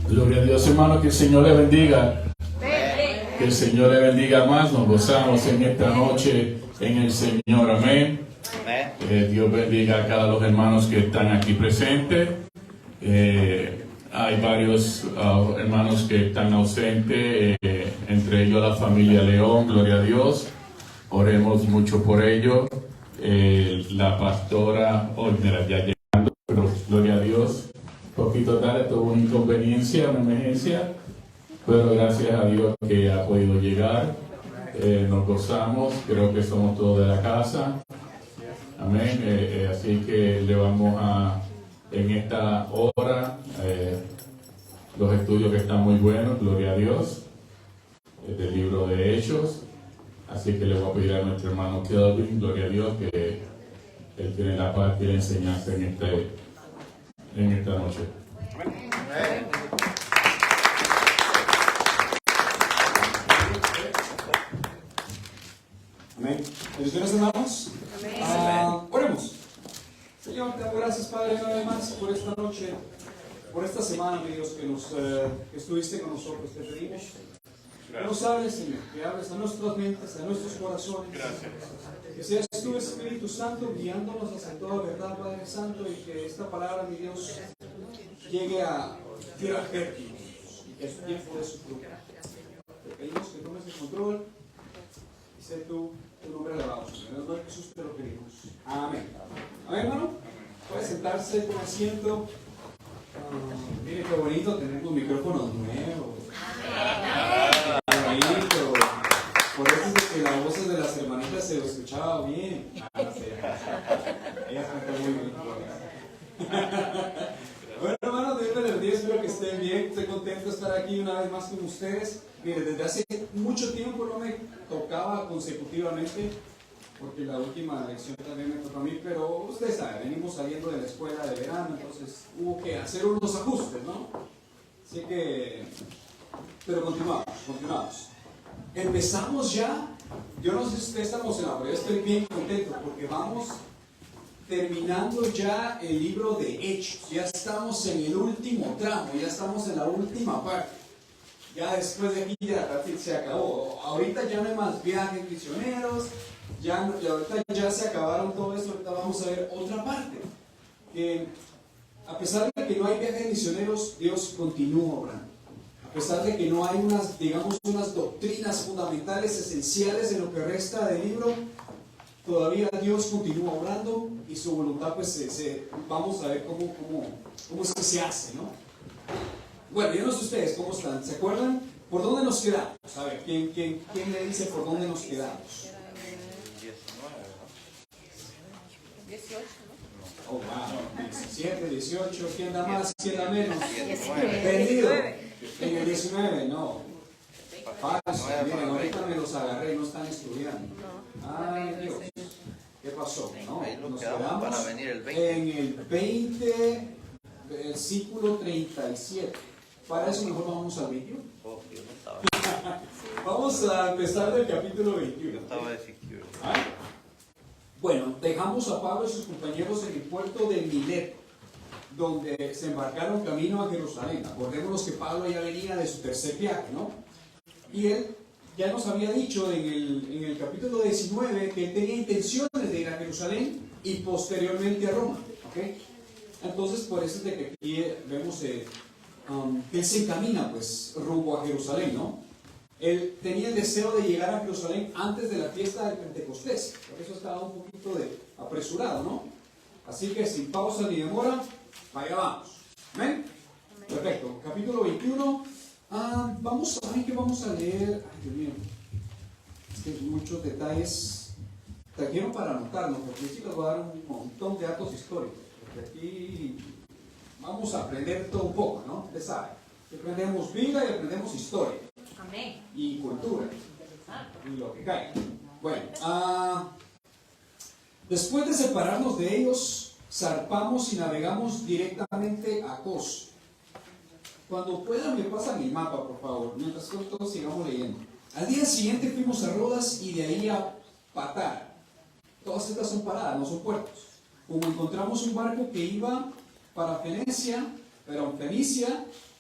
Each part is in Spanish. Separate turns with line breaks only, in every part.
Gloria a Dios, hermano, que el Señor le bendiga. Que el Señor le bendiga más. Nos gozamos en esta noche en el Señor. Amén. Dios bendiga a cada los hermanos que están aquí presentes. Hay varios hermanos que están ausentes, entre ellos la familia León. Gloria a Dios. Oremos mucho por ellos. La pastora, mira, ya llegando, pero gloria a Dios. Poquito tarde, tuvo una inconveniencia, una emergencia, pero gracias a Dios que ha podido llegar. Nos gozamos, creo que somos todos de la casa. Amén. Así que le vamos a, en esta hora, los estudios que están muy buenos, gloria a Dios, del libro de Hechos. Así que le voy a pedir a nuestro hermano Kelvin, gloria a Dios, que él tiene la parte y la enseñanza en esta noche.
Amén. Bendiciones, hermanos. Oremos. Señor, te doy gracias, Padre, una vez más por esta noche, por esta semana, mi Dios, que estuviste con nosotros. Te pedimos que nos hables, Señor, que hables a nuestras mentes, a nuestros corazones.
Gracias.
Que seas tú, Espíritu Santo, guiándonos hacia toda verdad, Padre Santo, y que esta palabra, mi Dios, llegue a tierra fértil y que su tiempo de su fruto. Te pedimos que tomes el control y sé tú tu nombre alabado. En el nombre de Jesús te lo pedimos. Amén. Amén, hermano. Puede sentarse con asiento. Mire qué bonito, tenemos micrófonos nuevos. Qué bonito. Por eso es que las voces de las hermanitas se escuchaba bien. No sé. Ellas cantan muy bien. Bueno, hermanos, Dios me les bendiga, espero que estén bien. Estoy contento de estar aquí una vez más con ustedes. Mire, desde hace mucho tiempo no me tocaba consecutivamente, porque la última lección también me tocó a mí, pero ustedes saben, venimos saliendo de la escuela de verano, entonces hubo que hacer unos ajustes, ¿no? Así que, pero continuamos. Empezamos ya, yo no sé si ustedes están emocionados, pero yo estoy bien contento porque vamos terminando ya el libro de Hechos. Ya estamos en el último tramo, ya estamos en la última parte. Ya después de aquí ya se acabó. Ahorita ya no hay más viajes misioneros, ahorita ya se acabaron todo esto. Ahorita vamos a ver otra parte. Que a pesar de que no hay viajes misioneros, Dios continúa obrando. A pesar de que no hay unas doctrinas fundamentales, esenciales en lo que resta del libro, todavía Dios continúa obrando y su voluntad, pues vamos a ver cómo es que se hace, ¿no? Bueno, yo no sé ustedes cómo están. ¿Se acuerdan? ¿Por dónde nos quedamos? A ver, ¿quién le dice por dónde nos quedamos?
18, ¿no?
Oh, wow. 17, 18. ¿Quién da más? ¿Quién da menos?
19.
Perdido. En el 19, no. Falso. Miren, ahorita me los agarré, no están estudiando. Ay, Dios. ¿Qué pasó? No, nos quedamos
para venir el 20.
en el 20, versículo 37. Para eso mejor vamos al 21.
Oh, yo no estaba.
Vamos a empezar del capítulo 21.
Yo estaba de security.
Bueno, dejamos a Pablo y sus compañeros en el puerto de Mileto, donde se embarcaron camino a Jerusalén. Acordémonos que Pablo ya venía de su tercer viaje, ¿no? Y él ya nos había dicho en el capítulo 19 que él tenía intenciones de ir a Jerusalén y posteriormente a Roma, ¿ok? Entonces, por eso es de que aquí vemos que él se encamina, pues, rumbo a Jerusalén, ¿no? Él tenía el deseo de llegar a Jerusalén antes de la fiesta del Pentecostés. Por eso estaba un poquito apresurado, ¿no? Así que sin pausa ni demora, allá vamos. ¿Amén? Perfecto. Capítulo 21. Vamos a leer. Ay, Dios mío. Es que muchos detalles trajeron para anotarnos, porque sí les voy a dar un montón de datos históricos. Porque aquí vamos a aprender todo un poco, ¿no? Ustedes saben. Aprendemos Biblia y aprendemos historia.
Amén.
Y cultura. Y lo que caiga. Bueno, después de separarnos de ellos, zarpamos y navegamos directamente a Cos. Cuando puedan me pasan el mapa, por favor, mientras todos sigamos leyendo. Al día siguiente fuimos a Rodas y de ahí a Patara. Todas estas son paradas, no son puertos. Como encontramos un barco que iba para Fenicia,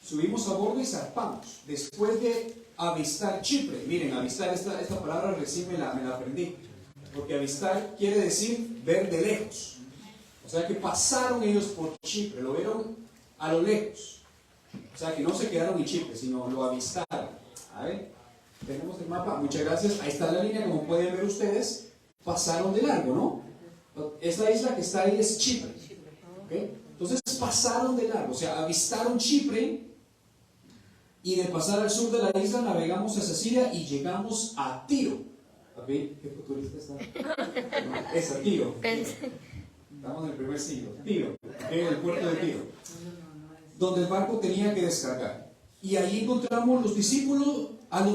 subimos a bordo y zarpamos. Después de avistar Chipre. Miren, avistar, esta palabra recién me la aprendí. Porque avistar quiere decir ver de lejos. O sea que pasaron ellos por Chipre, lo vieron a lo lejos. O sea que no se quedaron en Chipre, sino lo avistaron. A ver, tenemos el mapa, muchas gracias. Ahí está la línea, como pueden ver ustedes. Pasaron de largo, ¿no? Esta isla que está ahí es Chipre. ¿Okay? Entonces pasaron de largo, o sea, avistaron Chipre. Y de pasar al sur de la isla navegamos a Sicilia y llegamos a Tiro. ¿Okay? ¿Qué futurista está? No, es a Tiro. Estamos en el primer siglo. Tiro, en el puerto de Tiro, donde el barco tenía que descargar. Y ahí encontramos a los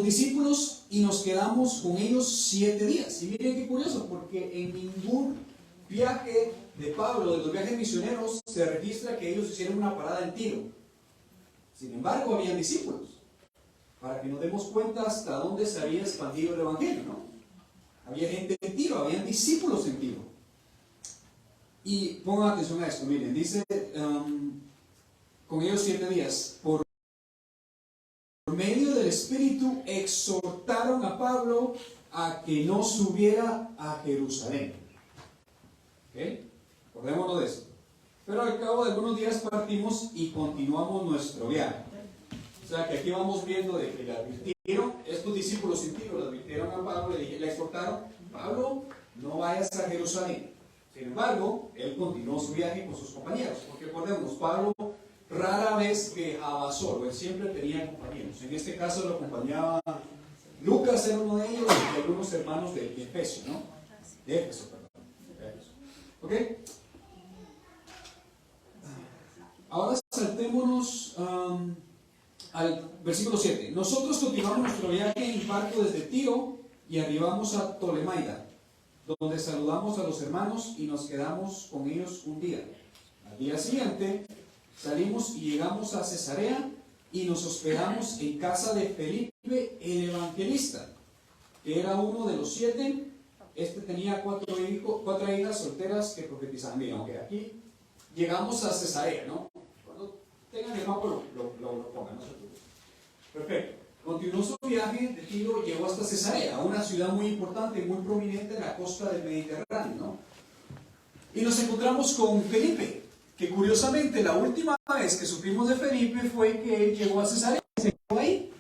discípulos y nos quedamos con ellos 7 días. Y miren qué curioso, porque en ningún viaje de Pablo, de los viajes misioneros, se registra que ellos hicieron una parada en Tiro. Sin embargo, había discípulos, para que nos demos cuenta hasta dónde se había expandido el Evangelio, ¿no? Había gente en Tiro, habían discípulos en Tiro. Y pongan atención a esto, miren, dice, con ellos 7 días, por medio del Espíritu exhortaron a Pablo a que no subiera a Jerusalén. ¿Ok? Acordémonos de esto. Pero al cabo de algunos días partimos y continuamos nuestro viaje. O sea que aquí vamos viendo de que le advirtieron, estos discípulos en Tiro le advirtieron a Pablo, le exhortaron, Pablo, no vayas a Jerusalén. Sin embargo, él continuó su viaje con sus compañeros, porque recordemos, Pablo rara vez viajaba solo, él siempre tenía compañeros. En este caso lo acompañaba Lucas, era uno de ellos, y algunos hermanos de Efesio, ¿no? De Éfeso, perdón. ¿Ok? Ahora saltémonos al versículo 7. Nosotros continuamos nuestro viaje en barco desde Tiro y arribamos a Tolemaida, donde saludamos a los hermanos y nos quedamos con ellos un día. Al día siguiente salimos y llegamos a Cesarea y nos hospedamos en casa de Felipe el evangelista, que era uno de los 7. Este tenía 4 hijas solteras que profetizaban. Miren, okay, aquí llegamos a Cesarea, ¿no? Cuando tengan el mapa lo pongan, no se preocupen. Perfecto. Continuó su viaje de Tiro, llegó hasta Cesarea, una ciudad muy importante, muy prominente en la costa del Mediterráneo, ¿no? Y nos encontramos con Felipe, que curiosamente la última vez que supimos de Felipe fue que él llegó a Cesarea y se quedó ahí.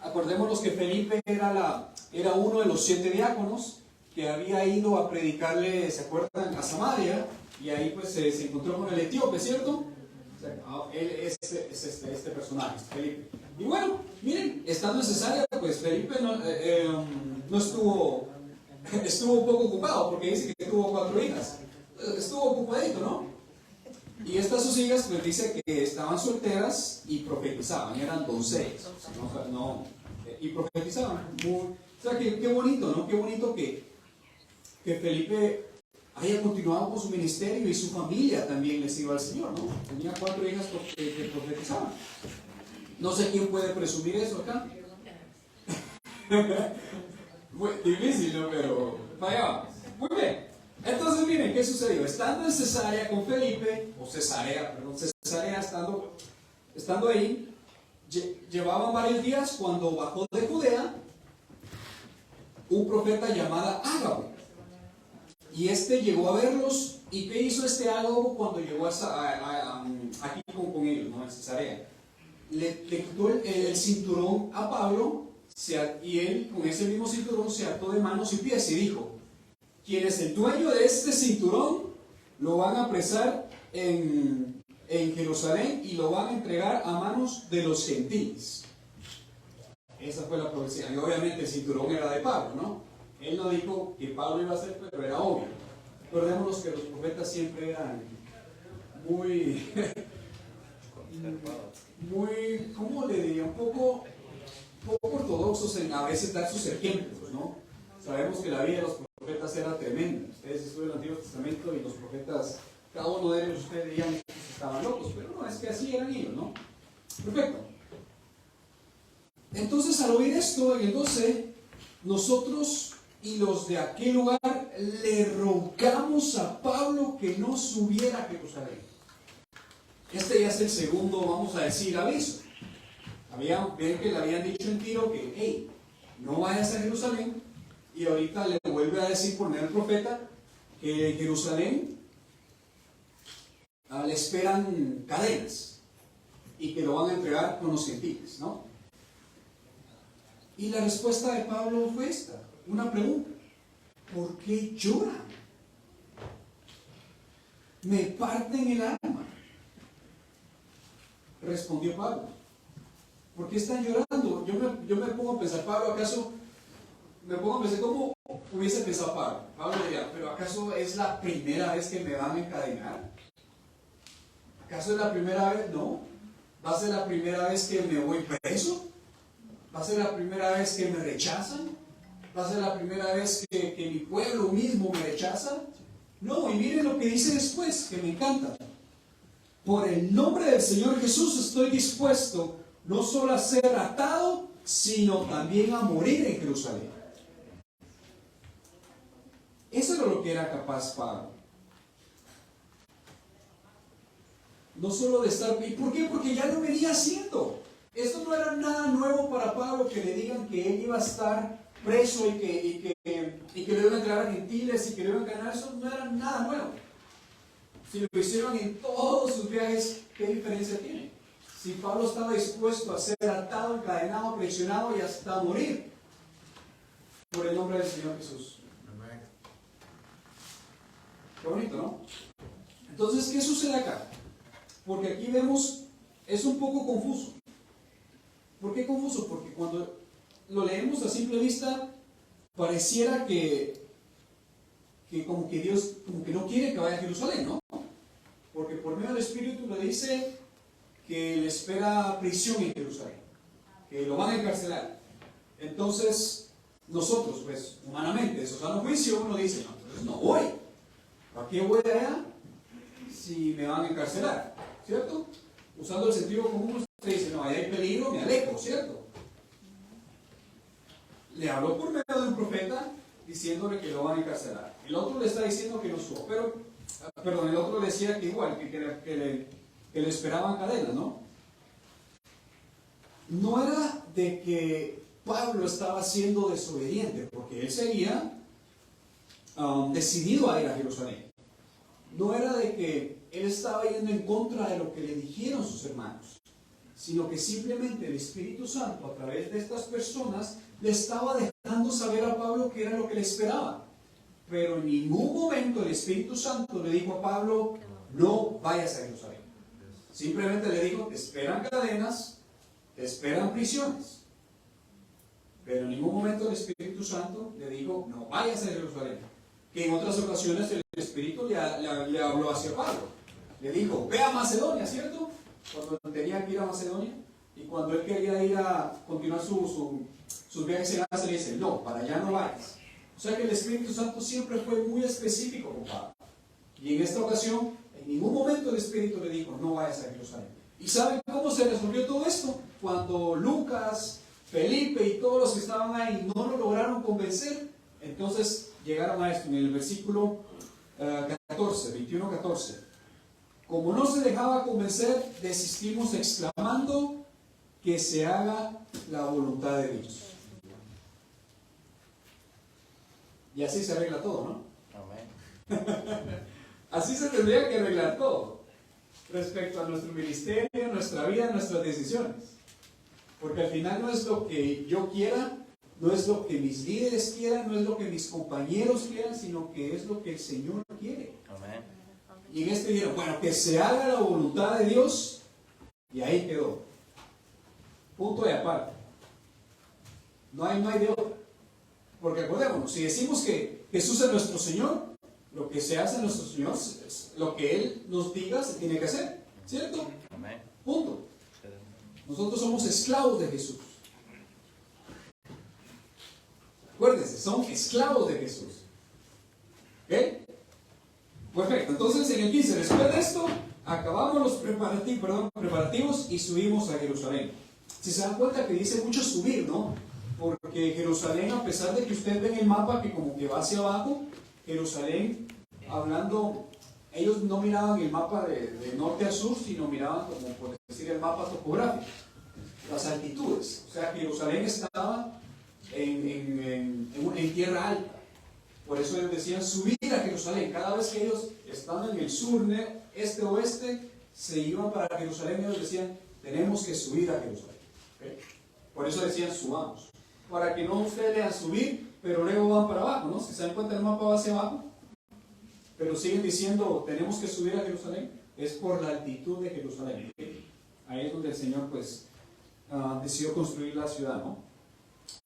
Acordémonos que Felipe era uno de los 7 diáconos que había ido a predicarle, ¿se acuerdan?, a Samaria, y ahí pues se encontró con el etíope, ¿cierto? O sea, él es este personaje, Felipe. Y bueno, miren, estando en Cesarea, pues Felipe no estuvo un poco ocupado, porque dice que tuvo 4 hijas. Estuvo ocupadito, ¿no? Y estas sus hijas, pues dice que estaban solteras y profetizaban, eran doncellas. Y profetizaban. O sea, qué bonito, ¿no? Qué bonito que Felipe haya continuado con su ministerio y su familia también les iba al Señor, ¿no? Tenía 4 hijas que profetizaban. No sé quién puede presumir eso acá. Muy difícil, ¿no? Pero fallaba. Muy bien. Entonces, miren, ¿qué sucedió? Estando en Cesarea con Felipe, Cesarea estando ahí, llevaban varios días cuando bajó de Judea un profeta llamado Ágabo. Y este llegó a verlos. ¿Y qué hizo este Ágabo cuando llegó aquí con ellos, ¿no? En Cesarea? Le quitó el cinturón a Pablo, y él con ese mismo cinturón se ató de manos y pies y dijo: quien es el dueño de este cinturón lo van a apresar en Jerusalén y lo van a entregar a manos de los gentiles. Esa fue la profecía. Y obviamente el cinturón era de Pablo, ¿no? Él no dijo que Pablo iba a hacer, pero era obvio. Recordémonos que los profetas siempre eran muy, ¿cómo le diría? Un poco ortodoxos en a veces dar sus ejemplos, ¿no? Sabemos que la vida de los profetas era tremenda. Ustedes estudian el Antiguo Testamento y los profetas, cada uno de ellos, ustedes dirían que estaban locos, pero no, es que así eran ellos, ¿no? Perfecto. Entonces, al oír esto, en el 12, nosotros y los de aquel lugar le rogamos a Pablo que no subiera a Jerusalén. Este ya es el segundo, vamos a decir, aviso. Ven que le habían dicho en Tiro que, hey, no vayas a Jerusalén, y ahorita le vuelve a decir por medio del profeta que en Jerusalén le esperan cadenas y que lo van a entregar con los gentiles, ¿no? Y la respuesta de Pablo fue esta, una pregunta: ¿por qué lloran? Me parten el alma. Respondió Pablo: ¿por qué están llorando? Yo me pongo a pensar, Pablo, ¿acaso? Me pongo a pensar cómo hubiese pensado Pablo. Pablo diría: ¿pero acaso es la primera vez que me van a encadenar? ¿Acaso es la primera vez? No. ¿Va a ser la primera vez que me voy preso? ¿Va a ser la primera vez que me rechazan? ¿Va a ser la primera vez que mi pueblo mismo me rechaza? No, y miren lo que dice después, que me encanta. Por el nombre del Señor Jesús estoy dispuesto no solo a ser atado, sino también a morir en Jerusalén. Eso era lo que era capaz Pablo. No solo de estar... ¿Y por qué? Porque ya lo venía haciendo. Esto no era nada nuevo para Pablo, que le digan que él iba a estar preso y que le iban a entregar a gentiles y que le iban a ganar. Eso no era nada nuevo. Si lo hicieron en todos sus viajes, ¿qué diferencia tiene? Si Pablo estaba dispuesto a ser atado, encadenado, presionado y hasta morir por el nombre del Señor Jesús. Qué bonito, ¿no? Entonces, ¿qué sucede acá? Porque aquí vemos, es un poco confuso. ¿Por qué confuso? Porque cuando lo leemos a simple vista, pareciera que como que Dios como que no quiere que vaya a Jerusalén, ¿no? Porque por medio del Espíritu le dice que le espera prisión en Jerusalén, que lo van a encarcelar. Entonces, nosotros, pues, humanamente, eso sano juicio, uno dice: no, entonces no voy. ¿Para qué voy allá si me van a encarcelar? ¿Cierto? Usando el sentido común, usted dice: no, allá hay peligro, me alejo, ¿cierto? Le habló por medio de un profeta diciéndole que lo van a encarcelar. El otro le está diciendo que no suba, pero el otro le decía que igual, que le esperaban cadenas, ¿no? No era de que Pablo estaba siendo desobediente, porque él seguía decidido a ir a Jerusalén. No era de que él estaba yendo en contra de lo que le dijeron sus hermanos, sino que simplemente el Espíritu Santo, a través de estas personas, le estaba dejando saber a Pablo qué era lo que le esperaba. Pero en ningún momento el Espíritu Santo le dijo a Pablo: no vayas a Jerusalén. Simplemente le dijo: te esperan cadenas, te esperan prisiones. Pero en ningún momento el Espíritu Santo le dijo: no vayas a Jerusalén. Que en otras ocasiones el Espíritu le habló hacia Pablo. Le dijo: ve a Macedonia, ¿cierto? Cuando tenía que ir a Macedonia. Y cuando él quería ir a continuar sus viajes en Asia, le dice: no, para allá no vayas. O sea que el Espíritu Santo siempre fue muy específico con Pablo. Y en esta ocasión, en ningún momento el Espíritu le dijo: no vayas a Jerusalén. ¿Y saben cómo se resolvió todo esto? Cuando Lucas, Felipe y todos los que estaban ahí no lo lograron convencer, entonces llegaron a esto, en el versículo 21-14. Como no se dejaba convencer, desistimos exclamando: que se haga la voluntad de Dios. Y así se arregla todo, ¿no?
Amén.
Así se tendría que arreglar todo respecto a nuestro ministerio, nuestra vida, nuestras decisiones. Porque al final no es lo que yo quiera, no es lo que mis líderes quieran, no es lo que mis compañeros quieran, sino que es lo que el Señor quiere.
Amén.
Y en este dijeron, bueno, que se haga la voluntad de Dios, y ahí quedó. Punto de aparte. No hay de otra. Porque acordémonos, si decimos que Jesús es nuestro Señor, lo que se hace en nuestro Señor, lo que Él nos diga, se tiene que hacer. ¿Cierto?
Amén.
Punto. Nosotros somos esclavos de Jesús. Acuérdense, son esclavos de Jesús. ¿Ok? Perfecto. Entonces en el 15, después de esto, acabamos los preparativos y subimos a Jerusalén. Si se dan cuenta que dice mucho subir, ¿no? Porque Jerusalén, a pesar de que usted ve en el mapa que como que va hacia abajo, Jerusalén, hablando, ellos no miraban el mapa de norte a sur, sino miraban, como por decir, el mapa topográfico, las altitudes. O sea, Jerusalén estaba en tierra alta. Por eso ellos decían subir a Jerusalén. Cada vez que ellos estaban en el sur, este, oeste, se iban para Jerusalén, ellos decían, tenemos que subir a Jerusalén. ¿Okay? Por eso decían, subamos. Para que no ustedes lean subir, pero luego van para abajo, ¿no? Si se dan cuenta, el mapa va hacia abajo. Pero siguen diciendo, tenemos que subir a Jerusalén. Es por la altitud de Jerusalén. ¿Okay? Ahí es donde el Señor, pues, decidió construir la ciudad, ¿no?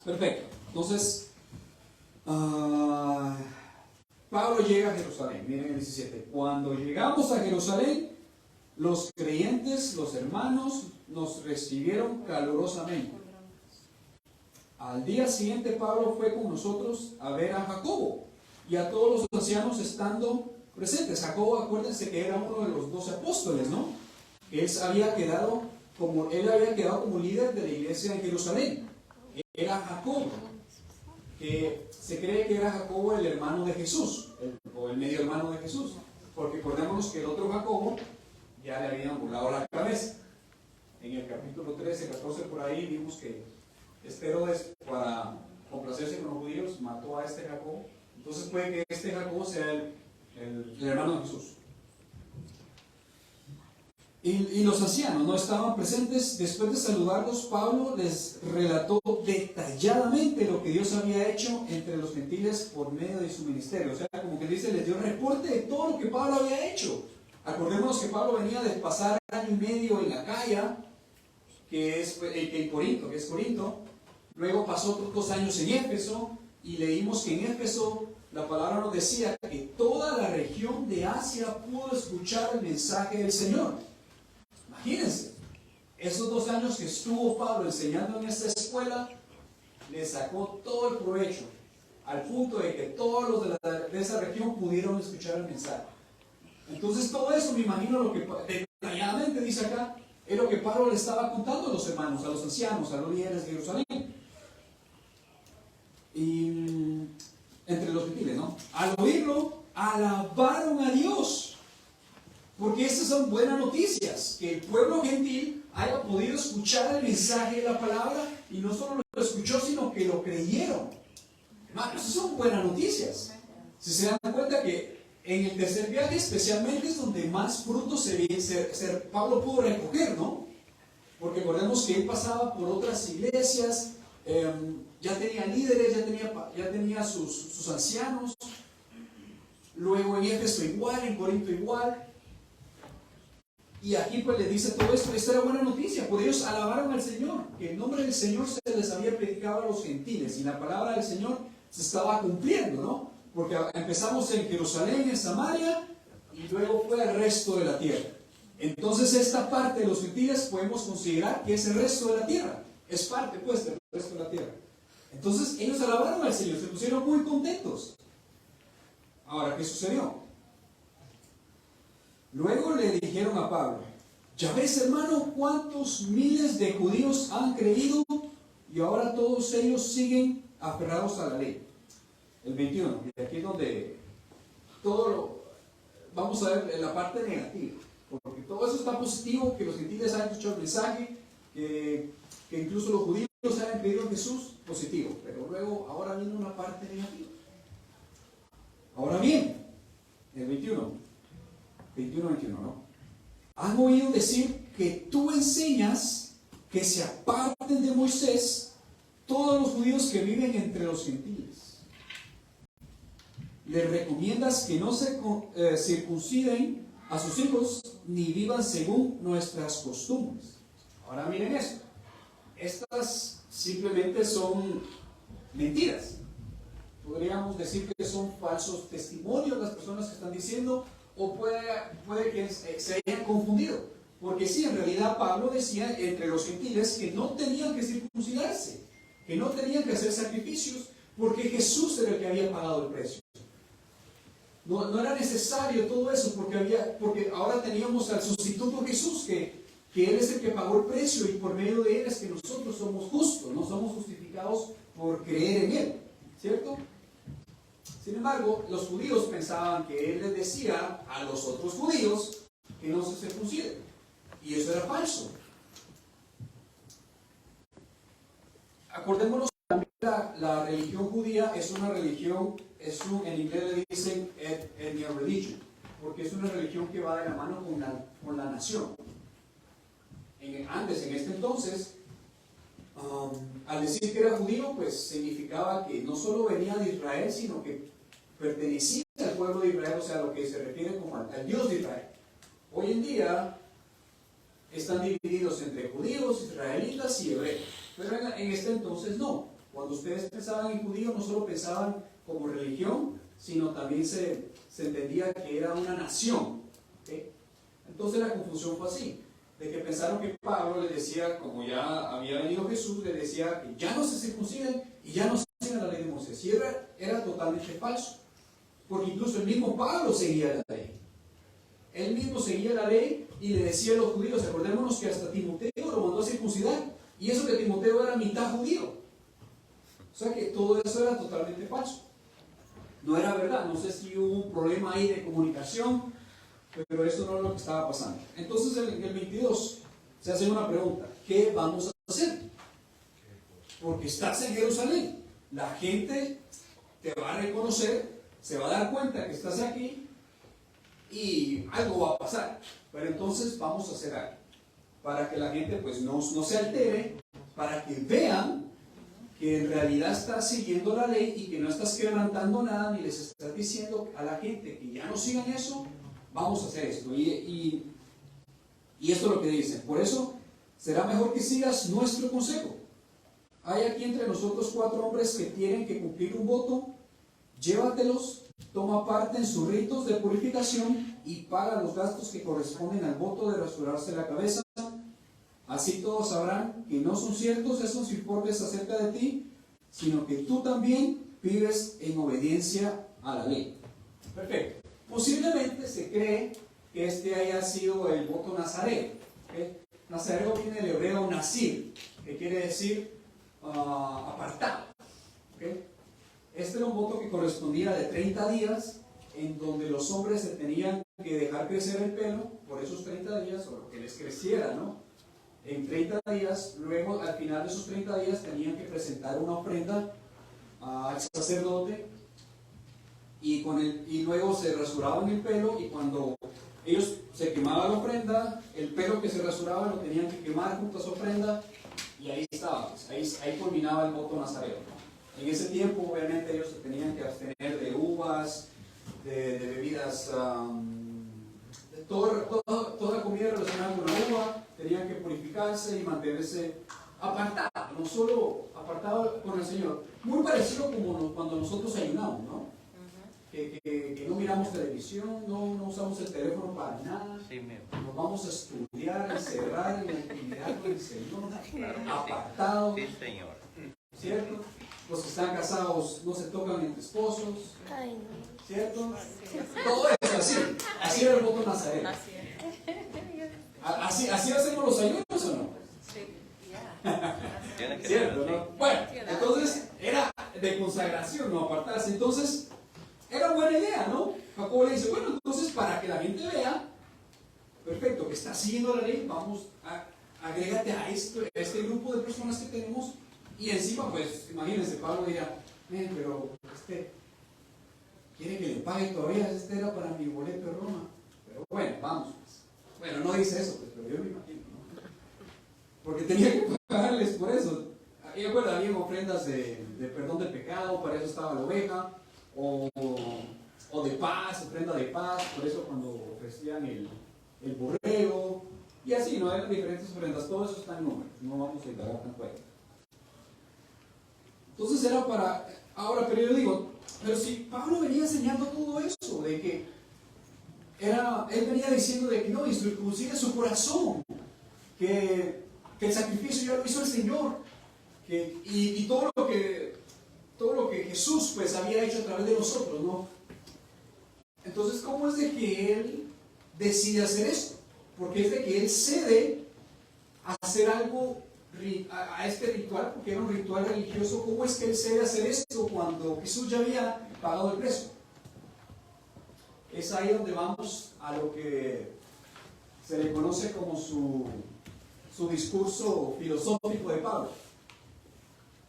Perfecto. Entonces, Pablo llega a Jerusalén. Miren el 17. Cuando llegamos a Jerusalén, los creyentes, los hermanos, nos recibieron calurosamente. Al día siguiente Pablo fue con nosotros a ver a Jacobo y a todos los ancianos estando presentes. Jacobo, acuérdense que era uno de los 12 apóstoles, ¿no? Él había quedado como líder de la iglesia en Jerusalén. Era Jacobo, que se cree que era Jacobo el hermano de Jesús, o el medio hermano de Jesús, porque acordémonos que el otro Jacobo ya le habían volado la cabeza. En el capítulo 13, 14 por ahí vimos que Herodes, para complacerse con los judíos, mató a este Jacobo. Entonces puede que este Jacobo sea el hermano de Jesús. Y los ancianos no estaban presentes. Después de saludarlos, Pablo les relató detalladamente lo que Dios había hecho entre los gentiles por medio de su ministerio. O sea, como que dice, les dio reporte de todo lo que Pablo había hecho. Acordémonos que Pablo venía de pasar año y medio en Acaya, que es Corinto. Luego pasó otros 2 años en Éfeso, y leímos que en Éfeso la palabra nos decía que toda la región de Asia pudo escuchar el mensaje del Señor. Imagínense, esos 2 años que estuvo Pablo enseñando en esta escuela, le sacó todo el provecho, al punto de que todos los de esa región pudieron escuchar el mensaje. Entonces todo eso, me imagino, lo que detalladamente dice acá, es lo que Pablo le estaba contando a los hermanos, a los ancianos, a los líderes de Jerusalén. Y entre los gentiles, ¿no? Al oírlo, alabaron a Dios. Porque estas son buenas noticias, que el pueblo gentil haya podido escuchar el mensaje de la palabra, y no solo lo escuchó, sino que lo creyeron. Hermanos, esas son buenas noticias. Si se dan cuenta que en el tercer viaje especialmente es donde más frutos Pablo pudo recoger, ¿no? Porque recordemos que él pasaba por otras iglesias, ya tenía líderes, ya tenía sus ancianos. Luego en Éfeso igual, en Corinto igual. Y aquí pues le dice todo esto. Esta era buena noticia, por ellos alabaron al Señor, que el nombre del Señor se les había predicado a los gentiles, y la palabra del Señor se estaba cumpliendo, ¿no? Porque empezamos en Jerusalén, en Samaria, y luego fue al resto de la tierra. Entonces esta parte de los gentiles podemos considerar que es el resto de la tierra, es parte pues del resto de la tierra. Entonces ellos alabaron al Señor, se pusieron muy contentos. Ahora, ¿qué sucedió? Luego le dijeron a Pablo, ya ves, hermano, cuántos miles de judíos han creído, y ahora todos ellos siguen aferrados a la ley. El 21, y aquí es donde vamos a ver la parte negativa, porque todo eso está positivo, que los gentiles hayan escuchado el mensaje, que incluso los judíos hayan creído en Jesús, positivo, pero luego ahora viene una parte negativa. Ahora bien, el 21, ¿no? Han oído decir que tú enseñas que se aparten de Moisés todos los judíos que viven entre los gentiles. Les recomiendas que no se circunciden a sus hijos ni vivan según nuestras costumbres. Ahora miren esto. Estas simplemente son mentiras. Podríamos decir que son falsos testimonios las personas que están diciendo, o puede que se hayan confundido. Porque sí, en realidad Pablo decía entre los gentiles que no tenían que circuncidarse, que no tenían que hacer sacrificios, porque Jesús era el que había pagado el precio. No era necesario todo eso, porque ahora teníamos al sustituto Jesús, que Él es el que pagó el precio, y por medio de Él es que nosotros somos justos, no somos justificados por creer en Él, ¿cierto? Sin embargo, los judíos pensaban que Él les decía a los otros judíos que no se circunciden, y eso era falso. Acordémonos que también la religión judía es una religión, en inglés le dicen ethnic religion, porque es una religión que va de la mano con la nación. Antes, en este entonces, al decir que era judío, pues significaba que no solo venía de Israel, sino que pertenecía al pueblo de Israel, o sea, lo que se refiere como al Dios de Israel. Hoy en día están divididos entre judíos, israelitas y hebreos, pero en este entonces no. Cuando ustedes pensaban en judío, no solo pensaban como religión, sino también se entendía que era una nación, ¿okay? Entonces la confusión fue así, de que pensaron que Pablo les decía, como ya había venido Jesús, les decía que ya no se circunciden y ya no siguen la ley de Moisés. Y era totalmente falso, porque incluso el mismo Pablo seguía la ley. Él mismo seguía la ley y le decía a los judíos, acordémonos que hasta Timoteo lo mandó a circuncidar, y eso que Timoteo era mitad judío. O sea que todo eso era totalmente falso. No era verdad. No sé si hubo un problema ahí de comunicación, pero eso no es lo que estaba pasando. Entonces en el 22 se hace una pregunta: ¿qué vamos a hacer? Porque estás en Jerusalén, la gente te va a reconocer, se va a dar cuenta que estás aquí y algo va a pasar. Pero entonces vamos a hacer algo para que la gente pues no se altere, para que vean que en realidad estás siguiendo la ley y que no estás quebrantando nada, ni les estás diciendo a la gente que ya no sigan eso. Vamos a hacer esto. Y esto es lo que dicen: por eso será mejor que sigas nuestro consejo. Hay aquí entre nosotros 4 hombres que tienen que cumplir un voto. Llévatelos, toma parte en sus ritos de purificación y paga los gastos que corresponden al voto de rasurarse la cabeza. Así todos sabrán que no son ciertos esos informes acerca de ti, sino que tú también vives en obediencia a la ley. Perfecto. Posiblemente se cree que este haya sido el voto nazareo. ¿Okay? Nazareo viene del hebreo nazir, que quiere decir apartado. ¿Okay? Este era un voto que correspondía de 30 días, en donde los hombres se tenían que dejar crecer el pelo por esos 30 días, o lo que les creciera, ¿no? En 30 días, luego al final de esos 30 días tenían que presentar una ofrenda al sacerdote, y luego se rasuraban el pelo, y cuando ellos se quemaban la ofrenda, el pelo que se rasuraba lo tenían que quemar junto a su ofrenda, y ahí estaba, pues, ahí culminaba el voto nazareo, ¿no? En ese tiempo obviamente ellos se tenían que abstener de uvas, de bebidas, de toda comida relacionada con la uva. Tenían que purificarse y mantenerse apartados, no solo apartados con el Señor. Muy parecido como cuando nosotros ayunamos, ¿no? Que no miramos televisión, no usamos el teléfono para nada.
Sí,
nos vamos a estudiar, a encerrar en la intimidad con el Señor,
claro,
apartados.
Sí, Señor.
¿Cierto? Los que están casados no se tocan entre esposos, ¿cierto? Todo eso así era el voto nazareno. ¿Así hacemos los ayunos o no?
Tiene que
¿Cierto,
ser
no?
así.
Bueno, entonces era de consagración, no apartarse. Entonces, era buena idea, ¿no? Jacobo le dice, bueno, entonces para que la gente vea, perfecto, que está siguiendo la ley, vamos agrégate a este grupo de personas que tenemos, y encima, pues, imagínense, Pablo dirá, pero quiere que le pague todavía, este era para mi boleto de Roma. Pero bueno, vamos, pues. Bueno, no dice eso, pues, pero yo me imagino, ¿no? porque tenía que pagarles por eso. Y recuerda, había ofrendas de perdón de pecado, para eso estaba la oveja, o de paz, ofrenda de paz, por eso cuando ofrecían el borrego, y así, ¿no? Eran diferentes ofrendas, todo eso está en números, no vamos a indagar tanto ahí. Entonces era para, ahora, pero yo digo, pero si Pablo venía enseñando todo eso, de que él venía diciendo de que no, inclusive su corazón, que el sacrificio ya lo hizo el Señor, y todo lo que Jesús pues había hecho a través de nosotros, ¿no? Entonces, ¿cómo es de que él decide hacer esto? Porque es de que él cede a hacer algo, a este ritual, porque era un ritual religioso. ¿Cómo es que él cede a hacer esto cuando Jesús ya había pagado el precio? Es ahí donde vamos a lo que se le conoce como su discurso filosófico de Pablo,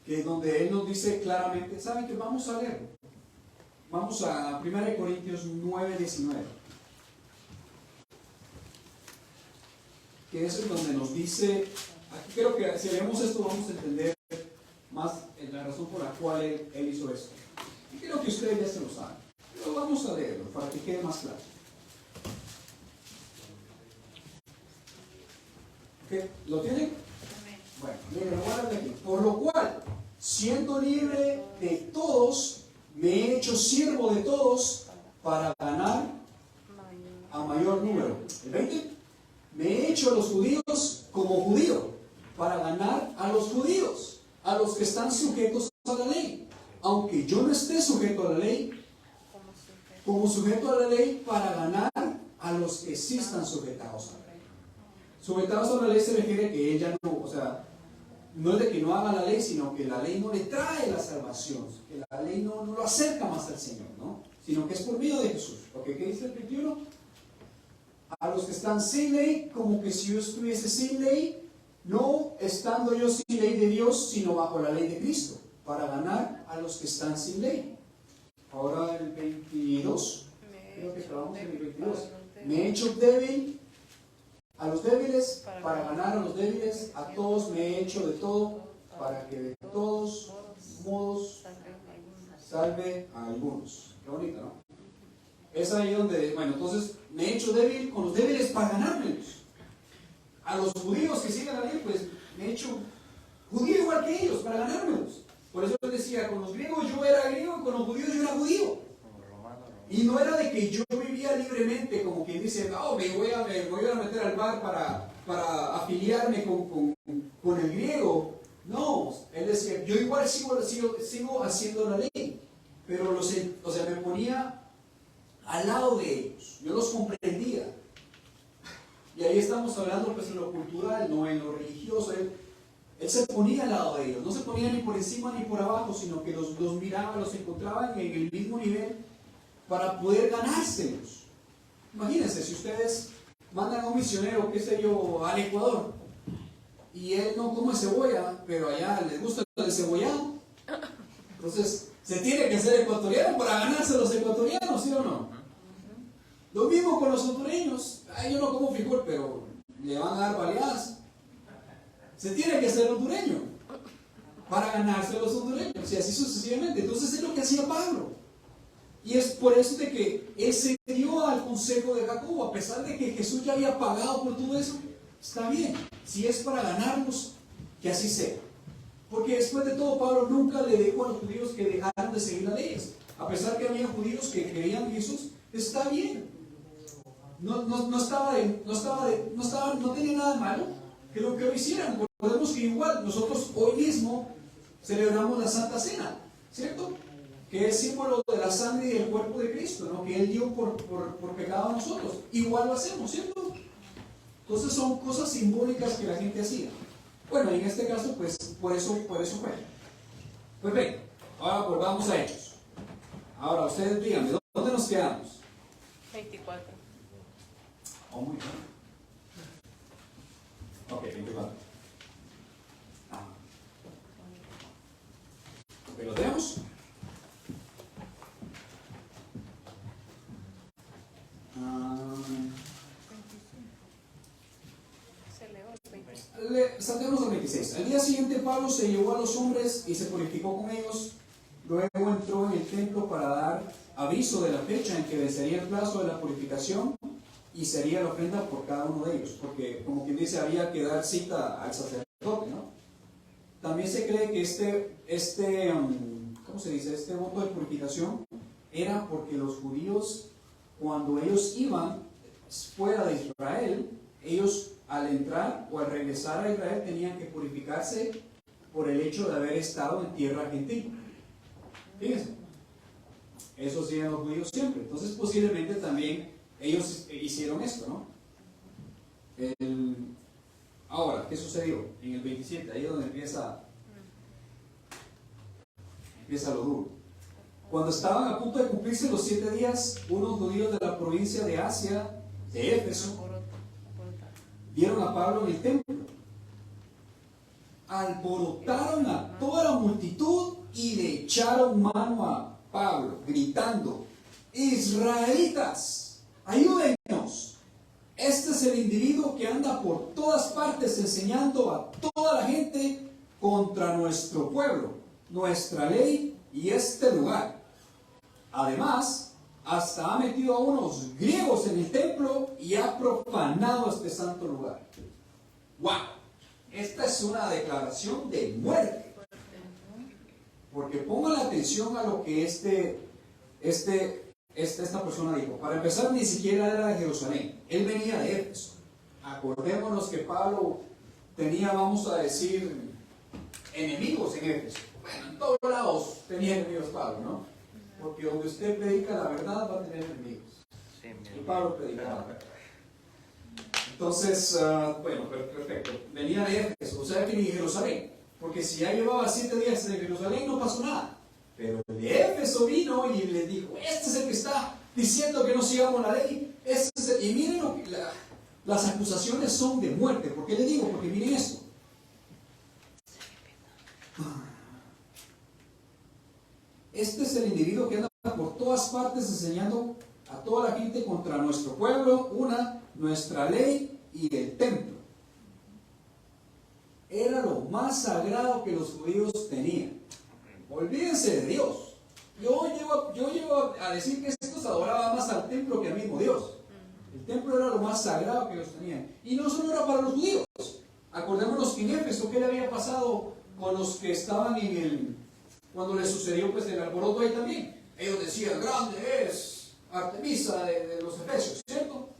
que es donde él nos dice claramente, ¿saben qué? Vamos a leerlo. Vamos a 1 Corintios 9:19. Que eso es donde nos dice, aquí creo que si leemos esto vamos a entender más la razón por la cual él hizo esto. Y creo que ustedes ya se lo saben, pero vamos a leerlo para que quede más claro. ¿Okay? ¿Lo tienen? Bueno, miren, lo voy a leer aquí. Por lo cual, siendo libre de todos, me he hecho siervo de todos para ganar a mayor número. ¿El 20? Me he hecho a los judíos como judío para ganar a los judíos, a los que están sujetos a la ley. Aunque yo no esté sujeto a la ley, como sujeto a la ley para ganar a los que sí están sujetados a la ley. Sujetados a la ley se refiere a que ella no, o sea, no es de que no haga la ley, sino que la ley no le trae la salvación, que la ley no lo acerca más al Señor, ¿no? Sino que es por medio de Jesús. Porque ¿qué dice el 21? A los que están sin ley, como que si yo estuviese sin ley, no estando yo sin ley de Dios, sino bajo la ley de Cristo, para ganar a los que están sin ley. Ahora el 22, creo que acabamos en el 22. Me he hecho débil a los débiles, para ganar a los débiles, a todos me he hecho de todo, para que de todos modos salve a algunos. Qué bonito, ¿no? Es ahí donde, bueno, entonces me he hecho débil con los débiles para ganármelos. A los judíos que sigan a ley, pues me he hecho judío igual que ellos, para ganármelos. Por eso les decía, con los griegos yo era griego, con los judíos yo era judío. Y no era de que yo vivía libremente, como quien dice, no, me voy a meter al bar para afiliarme con el griego. No, él decía, yo igual sigo haciendo la ley, pero me ponía al lado de ellos, yo los comprendía. Y ahí estamos hablando pues en lo cultural, no en lo religioso. Él se ponía al lado de ellos, no se ponía ni por encima ni por abajo, sino que los miraba, los encontraba en el mismo nivel para poder ganárselos. Imagínense, si ustedes mandan a un misionero, qué sé yo, al Ecuador, y él no come cebolla, pero allá les gusta el cebollado, entonces se tiene que ser ecuatoriano para ganarse a los ecuatorianos, ¿sí o no? Lo mismo con los hondureños. Ay, yo no como frijol, pero le van a dar baleadas. Se tiene que ser hondureño para ganarse a los hondureños, y así sucesivamente. Entonces es lo que hacía Pablo. Y es por eso de que él se dio al consejo de Jacobo, a pesar de que Jesús ya había pagado por todo eso. Está bien, si es para ganarnos, que así sea. Porque después de todo, Pablo nunca le dijo a los judíos que dejaran de seguir las leyes. A pesar que había judíos que creían en Jesús, está bien. No tenía nada de malo que lo que lo hicieran. Recordemos que igual nosotros hoy mismo celebramos la Santa Cena, ¿cierto? Que es símbolo de la sangre y del cuerpo de Cristo, ¿no? Que Él dio por pecado a nosotros. Igual lo hacemos, ¿cierto? Entonces son cosas simbólicas que la gente hacía. Bueno, en este caso, pues, por eso fue. Pues bien, ahora volvamos a Hechos. Ahora, ustedes díganme, ¿dónde nos quedamos?
24.
Oh, muy bien. Ok, 24. Ok, ¿lo tenemos?
Se leo el 25.
Saltemos 26. Al día siguiente Pablo se llevó a los hombres y se purificó con ellos. Luego entró en el templo para dar aviso de la fecha en que vencería el plazo de la purificación y sería la ofrenda por cada uno de ellos, porque como quien dice había que dar cita al sacerdote, ¿no? También se cree que ¿cómo se dice? Este voto de purificación era porque los judíos, cuando ellos iban fuera de Israel, ellos al entrar o al regresar a Israel tenían que purificarse por el hecho de haber estado en tierra gentil. Fíjense, eso hacían los judíos siempre. Entonces posiblemente también ellos hicieron esto, ¿no? Ahora, ¿qué sucedió? En el 27, ahí es donde empieza lo duro. Cuando estaban a punto de cumplirse los 7 días, unos judíos de la provincia de Asia, de Éfeso, vieron a Pablo en el templo. Alborotaron a toda la multitud y le echaron mano a Pablo, gritando: israelitas, ayúdennos. Este es el individuo que anda por todas partes enseñando a toda la gente contra nuestro pueblo, nuestra ley y este lugar. Además, hasta ha metido a unos griegos en el templo y ha profanado este santo lugar. ¡Wow! Esta es una declaración de muerte. Porque pongan la atención a lo que esta persona dijo. Para empezar, ni siquiera era de Jerusalén. Él venía de Éfeso. Acordémonos que Pablo tenía, vamos a decir, enemigos en Éfeso. Bueno, en todos lados tenía enemigos Pablo, ¿no? Porque donde usted predica la verdad va a tener enemigos. Y Pablo predicaba la verdad. Entonces, bueno, perfecto. Venía de Éfeso, o sea que ni de Jerusalén. Porque si ya llevaba 7 días en Jerusalén no pasó nada. Pero de Éfeso vino y le dijo: este es el que está diciendo que no sigamos la ley. Y miren, las acusaciones son de muerte. ¿Por qué le digo? Porque miren esto. Este es el individuo que anda por todas partes enseñando a toda la gente contra nuestro pueblo, nuestra ley y el templo. Era lo más sagrado que los judíos tenían. Olvídense de Dios. Yo llevo a decir que estos adoraban más al templo que al mismo Dios. El templo era lo más sagrado que ellos tenían. Y no solo era para los judíos. Acordémonos que en Éfeso, ¿qué le había pasado con los que estaban cuando les sucedió pues el alboroto ahí también? Ellos decían: grande es Artemisa de los Efesios, ¿cierto?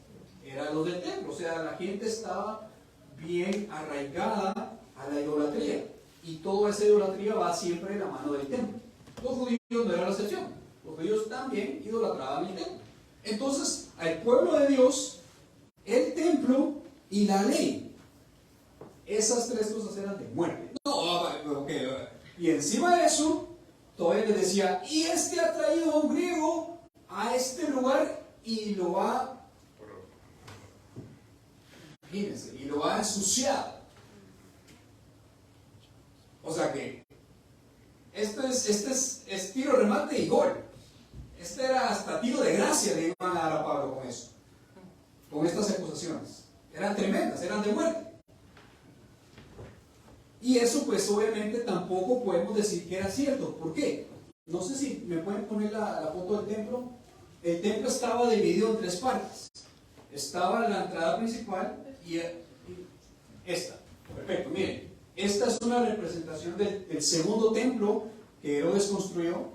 Eran los del templo. O sea, la gente estaba bien arraigada a la idolatría. Y toda esa idolatría va siempre de la mano del templo. Los judíos no eran la excepción. Los judíos también idolatraban el templo. Entonces, al pueblo de Dios, el templo y la ley, esas 3 cosas eran de muerte. Y encima de eso, todavía les decía: y este ha traído a un griego a este lugar y lo ha, imagínense, y lo ha ensuciado. O sea que este es tiro, remate y gol. Este era hasta tiro de gracia le iban a dar a Pablo con eso, con estas acusaciones. Eran tremendas, eran de muerte. Y eso pues obviamente tampoco podemos decir que era cierto. ¿Por qué? No sé si me pueden poner la foto del templo. El templo estaba dividido en 3 partes. Estaba la entrada principal y esta. Perfecto, miren. Esta es una representación del segundo templo que Herodes construyó,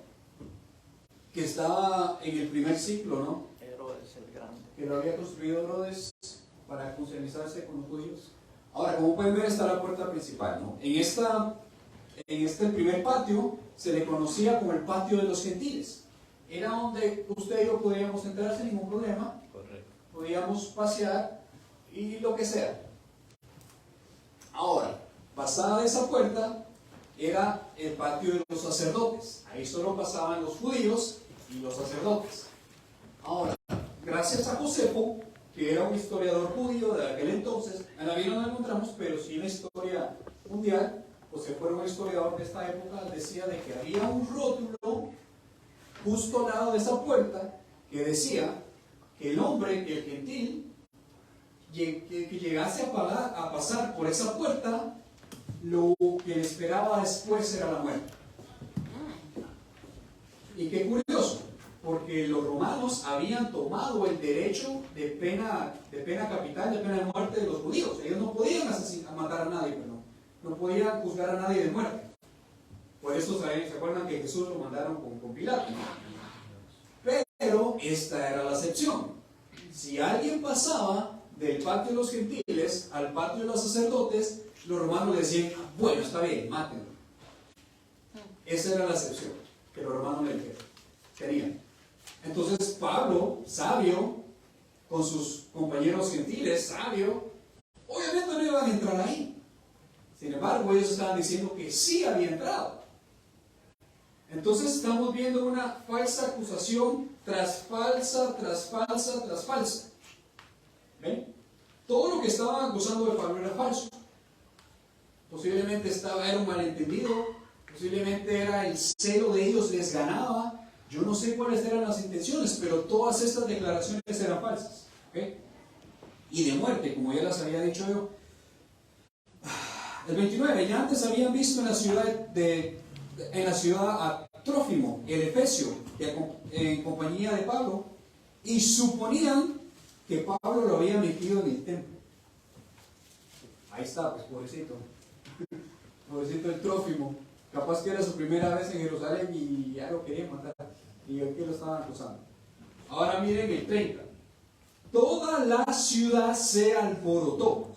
que estaba en el primer siglo, ¿no?
Herodes el Grande.
Que lo había construido Herodes para concientizarse con los judíos. Ahora, como pueden ver, está la puerta principal, ¿no? En el primer patio se le conocía como el patio de los gentiles. Era donde usted y yo podíamos entrar sin ningún problema.
Correcto.
Podíamos pasear y lo que sea. Ahora, pasada de esa puerta era el patio de los sacerdotes. Ahí solo pasaban los judíos y los sacerdotes. Ahora, gracias a Josefo, que era un historiador judío de aquel entonces, en la Biblia no lo encontramos, pero sí en la historia mundial, Josefo era un historiador de esta época, decía de que había un rótulo justo al lado de esa puerta que decía que el hombre, que el gentil, que llegase a pasar por esa puerta, lo que le esperaba después era la muerte. Y qué curioso, porque los romanos habían tomado el derecho de pena capital, de pena de muerte de los judíos. Ellos no podían matar a nadie, no podían juzgar a nadie de muerte. Por eso se acuerdan que Jesús lo mandaron con Pilato. Pero esta era la excepción. Si alguien pasaba del patio de los gentiles al patio de los sacerdotes, los romanos le decían, bueno, está bien, mátenlo. Esa era la excepción que los romanos le querían. Entonces Pablo, sabio, con sus compañeros gentiles, sabio, obviamente no iban a entrar ahí. Sin embargo, ellos estaban diciendo que sí había entrado. Entonces estamos viendo una falsa acusación tras falsa, tras falsa, tras falsa. ¿Ven? Todo lo que estaban acusando de Pablo era falso. Posiblemente era un malentendido, posiblemente era el celo de ellos les ganaba. Yo no sé cuáles eran las intenciones, pero todas estas declaraciones eran falsas. ¿Okay? Y de muerte, como ya las había dicho yo. El 29, ya antes habían visto en la ciudad a Trófimo, el Efesio, en compañía de Pablo, y suponían que Pablo lo había metido en el templo. Ahí está, pues pobrecito. Pobrecito el Trófimo. Capaz que era su primera vez en Jerusalén y ya lo querían matar. Y aquí lo estaban acusando. Ahora miren el 30. Toda la ciudad se alborotó.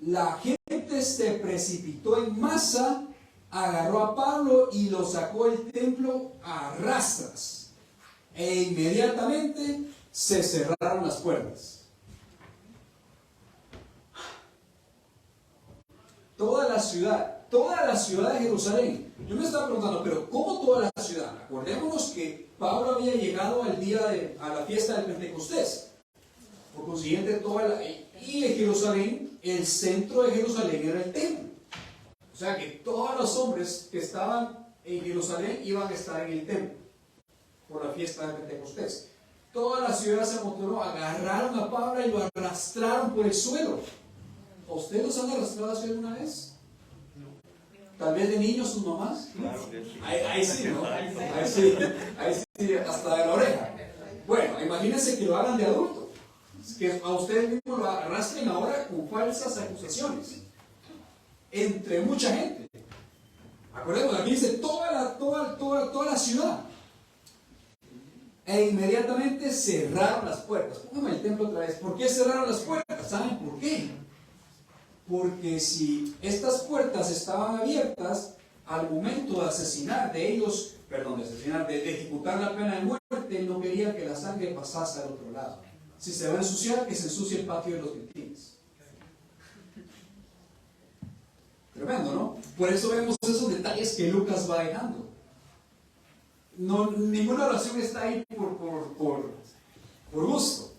La gente se precipitó en masa, agarró a Pablo y lo sacó del templo a rastras. E inmediatamente se cerraron las puertas. Toda la ciudad de Jerusalén. Yo me estaba preguntando, pero ¿cómo toda la ciudad? Acordémonos que Pablo había llegado a la fiesta del Pentecostés. Por consiguiente, y en Jerusalén, el centro de Jerusalén era el templo. O sea que todos los hombres que estaban en Jerusalén iban a estar en el templo por la fiesta del Pentecostés. Toda la ciudad se amontonó, agarraron a Pablo y lo arrastraron por el suelo. ¿Ustedes los han arrastrado así alguna vez? Tal vez de niños sus mamás.
Claro que sí.
Ahí sí, ¿no? Ahí sí, hasta de la oreja. Bueno, imagínense que lo hagan de adulto. Que a ustedes mismos lo arrastren ahora con falsas acusaciones. Entre mucha gente. Acordemos, aquí dice toda la ciudad. E inmediatamente cerraron las puertas. Póngame el templo otra vez. ¿Por qué cerraron las puertas? ¿Saben por qué? Porque si estas puertas estaban abiertas, al momento de asesinar de ellos, de ejecutar la pena de muerte, él no quería que la sangre pasase al otro lado. Si se va a ensuciar, que se ensucie el patio de los gentiles. Tremendo, ¿no? Por eso vemos esos detalles que Lucas va dejando. No, ninguna oración está ahí por gusto.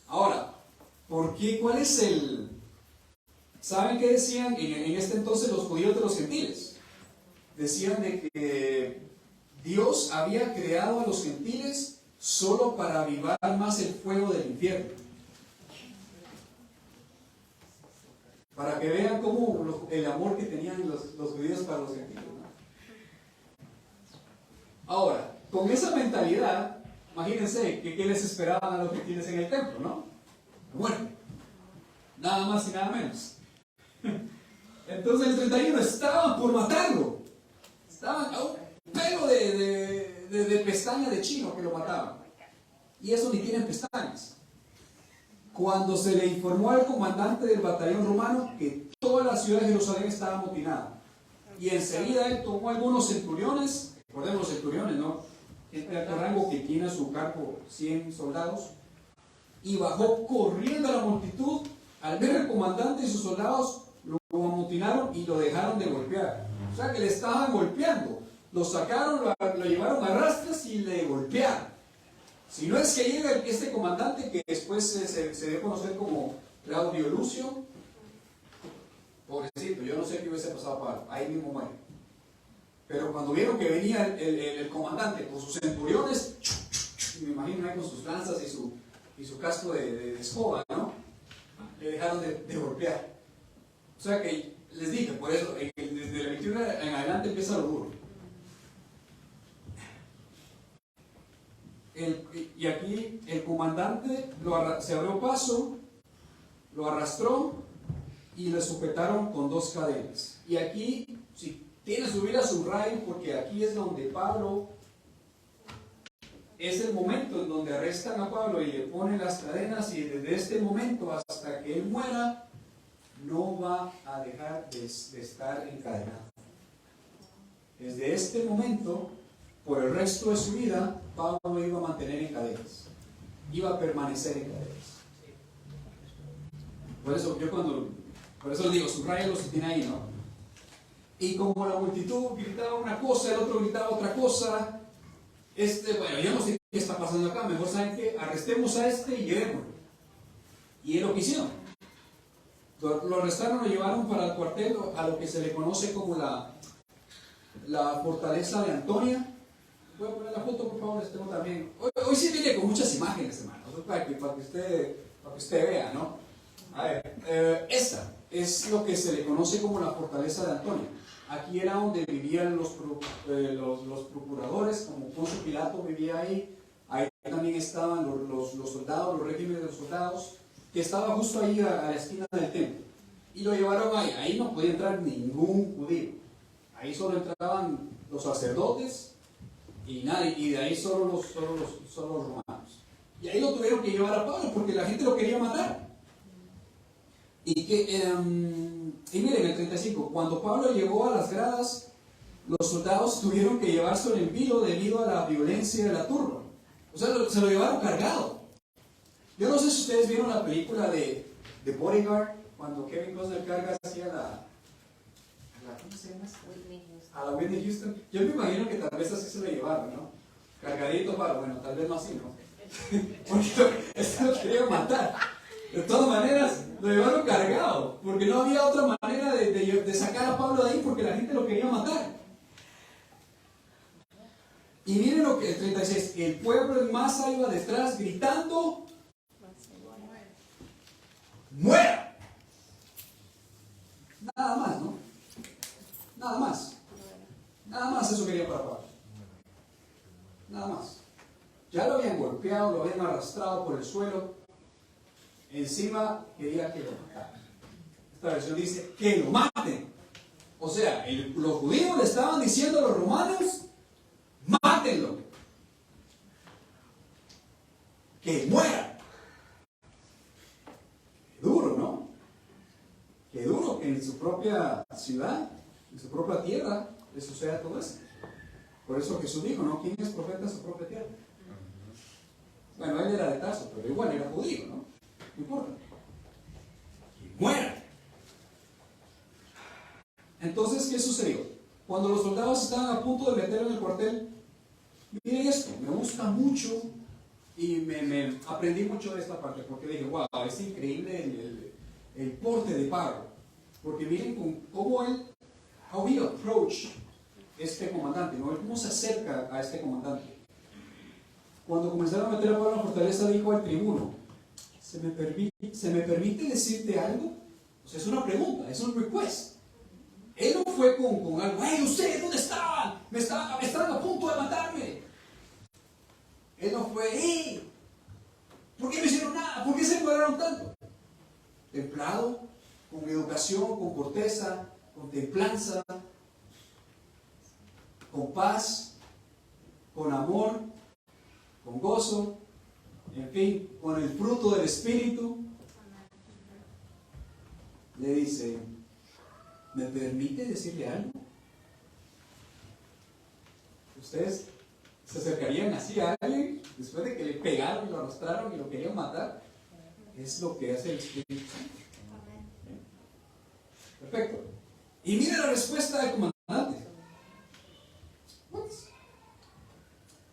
Ahora, ¿por qué? ¿Cuál es el...? ¿Saben qué decían en este entonces los judíos de los gentiles? Decían de que Dios había creado a los gentiles solo para avivar más el fuego del infierno. Para que vean cómo el amor que tenían los judíos para los gentiles, ¿no? Ahora, con esa mentalidad, imagínense ¿qué les esperaban a los gentiles en el templo, no? Muerte. Nada más y nada menos. Entonces el 31 estaban por matarlo. Estaban a un pelo de pestaña de chino que lo mataban. Y eso ni tienen pestañas. Cuando se le informó al comandante del batallón romano que toda la ciudad de Jerusalén estaba amotinada. Y enseguida él tomó algunos centuriones, recordemos los centuriones, ¿no? Este alto rango que tiene a su cargo 100 soldados, y bajó corriendo a la multitud. Al ver al comandante y sus soldados, lo amotinaron y lo dejaron de golpear. O sea que le estaban golpeando. Lo sacaron, lo llevaron a rastras y le golpearon. Si no es que llega este comandante que después se dio a conocer como Claudio Lucio, pobrecito, yo no sé qué hubiese pasado para él, ahí mismo muere. Pero cuando vieron que venía el comandante con sus centuriones, me imagino ahí con sus lanzas y su casco de escoba, ¿no? Le dejaron de golpear. O sea que les dije, por eso, desde la 21 en adelante empieza lo duro. Y aquí el comandante se abrió paso, lo arrastró y le sujetaron con 2 cadenas. Y aquí, si tiene su vida, subrayo, porque aquí es donde Pablo, es el momento en donde arrestan a Pablo y le ponen las cadenas, y desde este momento hasta que él muera, no va a dejar de estar encadenado. Desde este momento, por el resto de su vida, Pablo iba a mantener en cadenas, iba a permanecer en cadenas. Por eso les digo, subrayo si tiene ahí, ¿no? Y como la multitud gritaba una cosa, el otro gritaba otra cosa, bueno, yo no sé qué está pasando acá, mejor saben que arrestemos a este y llevémoslo. Y es lo que hicieron. Lo arrestaron, lo llevaron para el cuartel, a lo que se le conoce como la fortaleza de Antonia. Voy a poner la foto, por favor, les tengo también. Hoy sí viene con muchas imágenes, hermanos, para que usted vea, ¿no? A ver, esta es lo que se le conoce como la fortaleza de Antonia. Aquí era donde vivían los procuradores, como Poncio Pilato vivía ahí. Ahí también estaban los soldados, los regímenes de los soldados, que estaba justo ahí a la esquina del templo. Y lo llevaron ahí. Ahí no podía entrar ningún judío. Ahí solo entraban los sacerdotes y nadie, y de ahí solo los romanos. Y ahí lo tuvieron que llevar a Pablo porque la gente lo quería matar. Y miren, el 35, cuando Pablo llegó a las gradas, los soldados tuvieron que llevárselo en vilo debido a la violencia de la turba. O sea, se lo llevaron cargado. Yo no sé si ustedes vieron la película de Bodyguard, cuando Kevin Costner carga hacia ¿cómo se llama? A la Whitney Houston. Yo me imagino que tal vez así se lo llevaron, ¿no? Cargadito para, bueno, tal vez no así, ¿no? Porque esto lo quería matar. De todas maneras, lo llevaron cargado, porque no había otra manera de sacar a Pablo de ahí, porque la gente lo quería matar. Y miren lo que el 36, el pueblo en masa iba detrás gritando: ¡muera! Nada más, ¿no? Nada más. Nada más eso quería para Pablo. Nada más. Ya lo habían golpeado, lo habían arrastrado por el suelo. Encima quería que lo mataran. Esta versión dice que lo maten. O sea, los judíos le estaban diciendo a los romanos: mátenlo, que muera. Qué duro, ¿no? Qué duro que en su propia ciudad, en su propia tierra, le suceda todo eso. Por eso Jesús dijo, ¿no? ¿Quién es profeta en su propia tierra? Bueno, él era de Tarso, pero igual era judío, ¿no? No importa. Que muera. Entonces, ¿qué sucedió? Cuando los soldados estaban a punto de meterlo en el cuartel, miren esto, me gusta mucho y me aprendí mucho de esta parte, porque dije, wow, es increíble el porte de Pablo, porque miren cómo él, how he approach este comandante, ¿no? Cómo se acerca a este comandante. Cuando comenzaron a meter a Pablo en la fortaleza, dijo al tribuno: ¿se me permite decirte algo? O sea, es una pregunta, es un request. Él no fue con algo: ¡hey, ustedes dónde estaban! Me estaban a punto de matarme. Él no fue: ¡hey! ¿Por qué no hicieron nada? ¿Por qué se demoraron tanto? Templado, con educación, con corteza, con templanza, con paz, con amor, con gozo, en fin, con el fruto del Espíritu. Le dice: ¿me permite decirle algo? ¿Ustedes se acercarían así a alguien después de que le pegaron y lo arrastraron y lo querían matar? Es lo que hace el Espíritu Santo. Perfecto. Y mire la respuesta del comandante. What?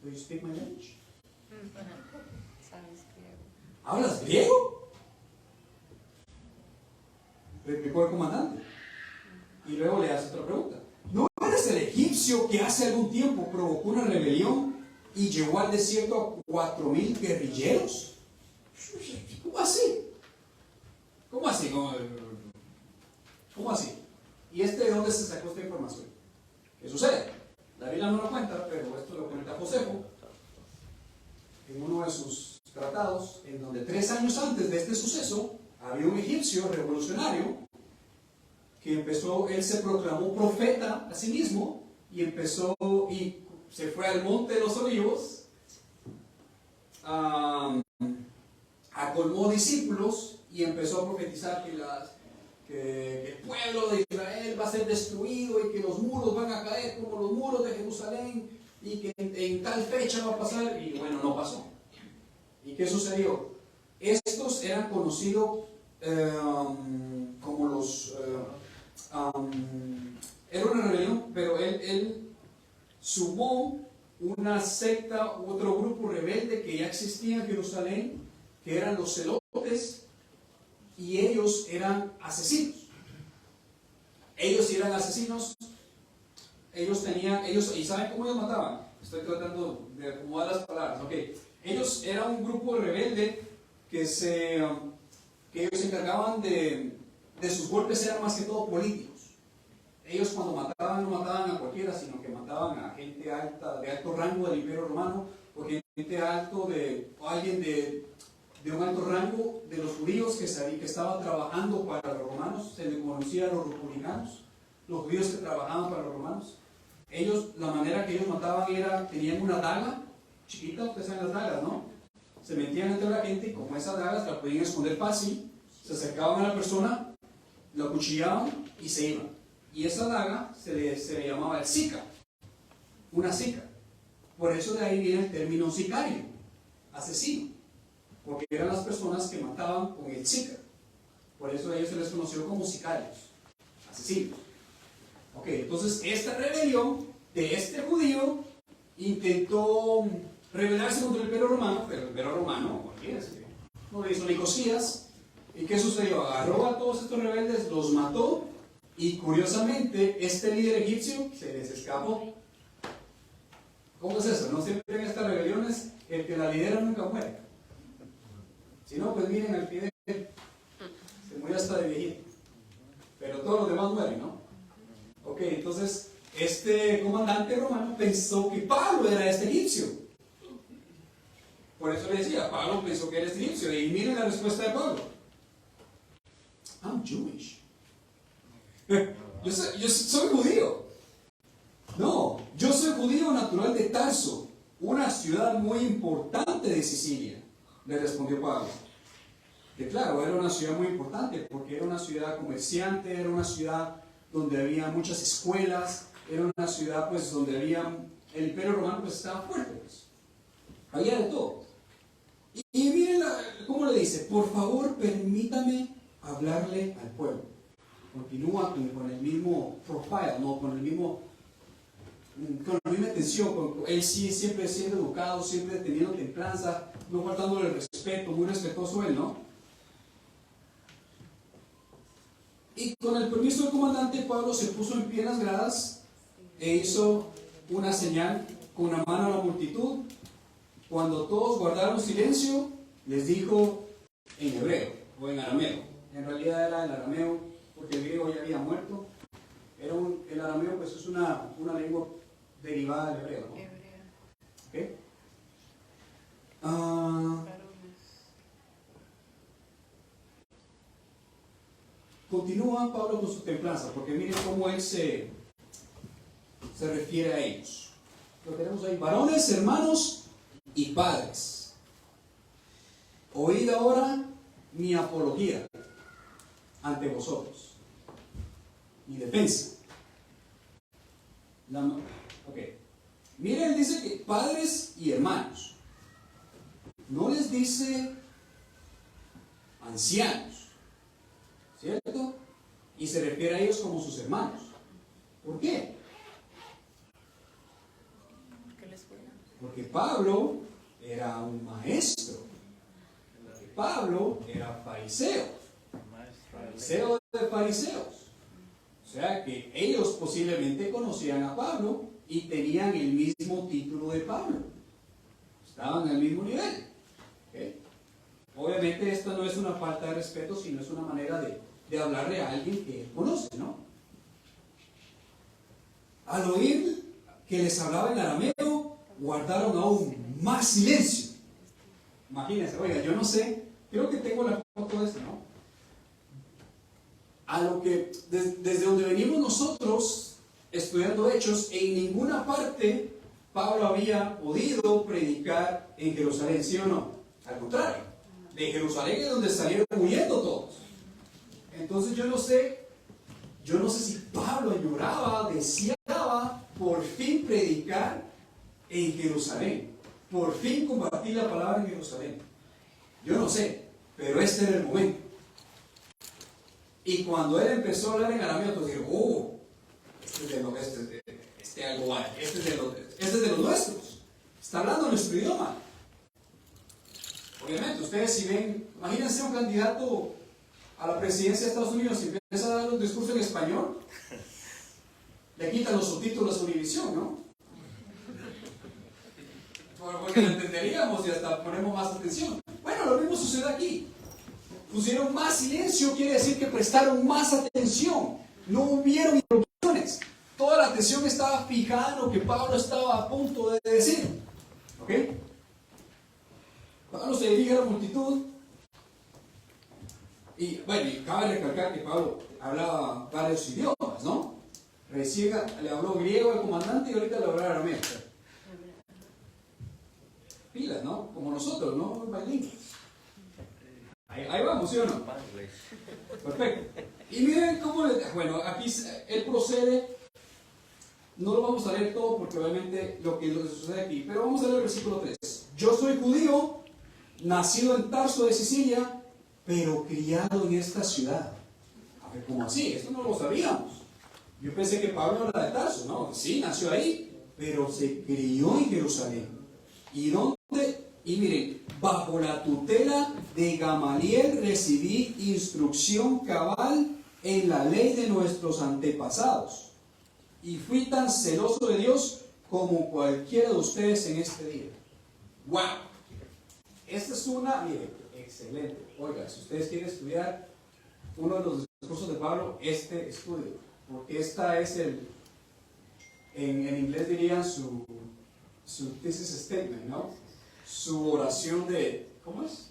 Do you speak my language? ¿Hablas griego? Replicó el comandante. Y luego le hace otra pregunta: ¿no eres el egipcio que hace algún tiempo provocó una rebelión y llevó al desierto a 4,000 guerrilleros? ¿Cómo así? ¿Cómo así? ¿Cómo ¿Cómo así? ¿Y de dónde se sacó esta información? ¿Qué sucede? La Biblia no lo cuenta, pero esto lo cuenta Josefo en uno de sus tratados, en donde 3 años antes de este suceso había un egipcio revolucionario que él se proclamó profeta a sí mismo y se fue al monte de los olivos, colmó discípulos y empezó a profetizar que el pueblo de Israel va a ser destruido y que los muros van a caer como los muros de Jerusalén y que en tal fecha va a pasar, y bueno, no pasó. ¿Y qué sucedió? Estos eran conocidos como los... era una rebelión, pero él sumó una secta u otro grupo rebelde que ya existía en Jerusalén, que eran los celotes, y ellos eran asesinos. Ellos eran asesinos. ¿Y saben cómo ellos mataban? Estoy tratando de acomodar las palabras. Okay. Ellos eran un grupo rebelde que ellos se encargaban de sus golpes, eran más que todo políticos. Ellos cuando mataban, no mataban a cualquiera, sino que mataban a gente alta, de alto rango del Imperio Romano, o gente o alguien de un alto rango de los judíos que estaban trabajando para los romanos. Se les conocía a los republicanos, los judíos que trabajaban para los romanos. La manera que ellos mataban tenían una daga chiquita, ustedes saben las dagas, ¿no? Se metían entre la gente y como esas dagas la podían esconder fácil, se acercaban a la persona, la acuchillaban y se iban. Y esa daga se le llamaba el sica, una sica. Por eso de ahí viene el término sicario, asesino, porque eran las personas que mataban con el sica. Por eso a ellos se les conoció como sicarios, asesinos. Ok, entonces esta rebelión de este judío intentó rebelarse contra el Imperio Romano, pero el Imperio Romano, no le hizo ni cosquillas. ¿Y qué sucedió? Agarró a todos estos rebeldes, los mató, y curiosamente este líder egipcio se les escapó. ¿Cómo es eso? No siempre en estas rebeliones el que la lidera nunca muere. Si no, pues miren al Fidel, se murió hasta de viejito, pero todos los demás mueren, ¿no? Ok, entonces este comandante romano pensó que Pablo era este egipcio. Por eso le decía, Pablo pensó que era este egipcio. Y miren la respuesta de Pablo: I'm Jewish. Yo soy judío. No, yo soy judío natural de Tarso, una ciudad muy importante de Sicilia, le respondió Pablo. Que claro, era una ciudad muy importante porque era una ciudad comerciante, era una ciudad donde había muchas escuelas, era una ciudad pues donde el Imperio Romano pues estaba fuerte, pues. Había de todo. Y miren cómo le dice: por favor permítame hablarle al pueblo. Continúa con el mismo profile, ¿no? con la misma atención. Él sí, siempre siendo educado, siempre teniendo templanza, no faltándole el respeto, muy respetuoso él, ¿no? Y con el permiso del comandante, Pablo se puso en pie en las gradas e hizo una señal con una mano a la multitud. Cuando todos guardaron silencio, les dijo en hebreo o en arameo. En realidad era el arameo, porque el griego ya había muerto. El arameo pues es una lengua derivada del hebreo, ¿no? ¿Okay? Continúa Pablo con su templanza, porque miren cómo él se refiere a ellos. Lo tenemos ahí: varones, hermanos y padres, oíd ahora mi apología ante vosotros, mi defensa. Miren, dice que padres y hermanos, no les dice ancianos, ¿cierto? Y se refiere a ellos como sus hermanos. ¿Por qué? Porque Pablo era un maestro. Pablo era fariseo. Fariseo de fariseos. O sea que ellos posiblemente conocían a Pablo y tenían el mismo título de Pablo. Estaban al mismo nivel. ¿Okay? Obviamente esto no es una falta de respeto, sino es una manera de de hablarle a alguien que él conoce, ¿no? Al oír que les hablaba en arameo, guardaron aún más silencio. Imagínense, oiga, yo no sé, creo que tengo la foto de esto, ¿no? A lo que, desde donde venimos nosotros, estudiando Hechos, en ninguna parte Pablo había podido predicar en Jerusalén, ¿sí o no? Al contrario, de Jerusalén es donde salieron huyendo todos. Entonces yo no sé si Pablo lloraba, deseaba por fin predicar en Jerusalén, por fin compartir la palabra en Jerusalén. Yo no sé, pero este era el momento. Y cuando él empezó a hablar en arameo, todos dijeron, este es de los nuestros. Está hablando nuestro idioma. Obviamente, ustedes si ven, imagínense un candidato a la presidencia de Estados Unidos y empieza a dar un discurso en español, le quitan los subtítulos a Univisión, ¿no? Porque lo entenderíamos y hasta ponemos más atención. Bueno, lo mismo sucede aquí. Pusieron más silencio, quiere decir que prestaron más atención. No hubieron interrupciones. Toda la atención estaba fijada en lo que Pablo estaba a punto de decir. ¿Ok? Pablo se dirige a la multitud. Y bueno, y cabe recalcar que Pablo hablaba varios idiomas, ¿no? Recién le habló griego al comandante y ahorita le habló arameo. Pilas, ¿no? Como nosotros, ¿no? Bilingües. Ahí vamos, ¿sí o no? Perfecto. Y miren cómo, bueno, aquí él procede, no lo vamos a leer todo porque obviamente lo que sucede aquí, pero vamos a leer el versículo 3. Yo soy judío, nacido en Tarso de Sicilia, pero criado en esta ciudad. A ver, ¿cómo así? Esto no lo sabíamos. Yo pensé que Pablo era de Tarso, ¿no? Sí, nació ahí, pero se crió en Jerusalén. ¿Y dónde? Y miren, bajo la tutela de Gamaliel recibí instrucción cabal en la ley de nuestros antepasados. Y fui tan celoso de Dios como cualquiera de ustedes en este día. ¡Wow! Esta es una, miren, excelente. Oiga, si ustedes quieren estudiar uno de los discursos de Pablo, este estudio. Porque esta es en inglés dirían su thesis statement, ¿no? Su oración de, ¿cómo es?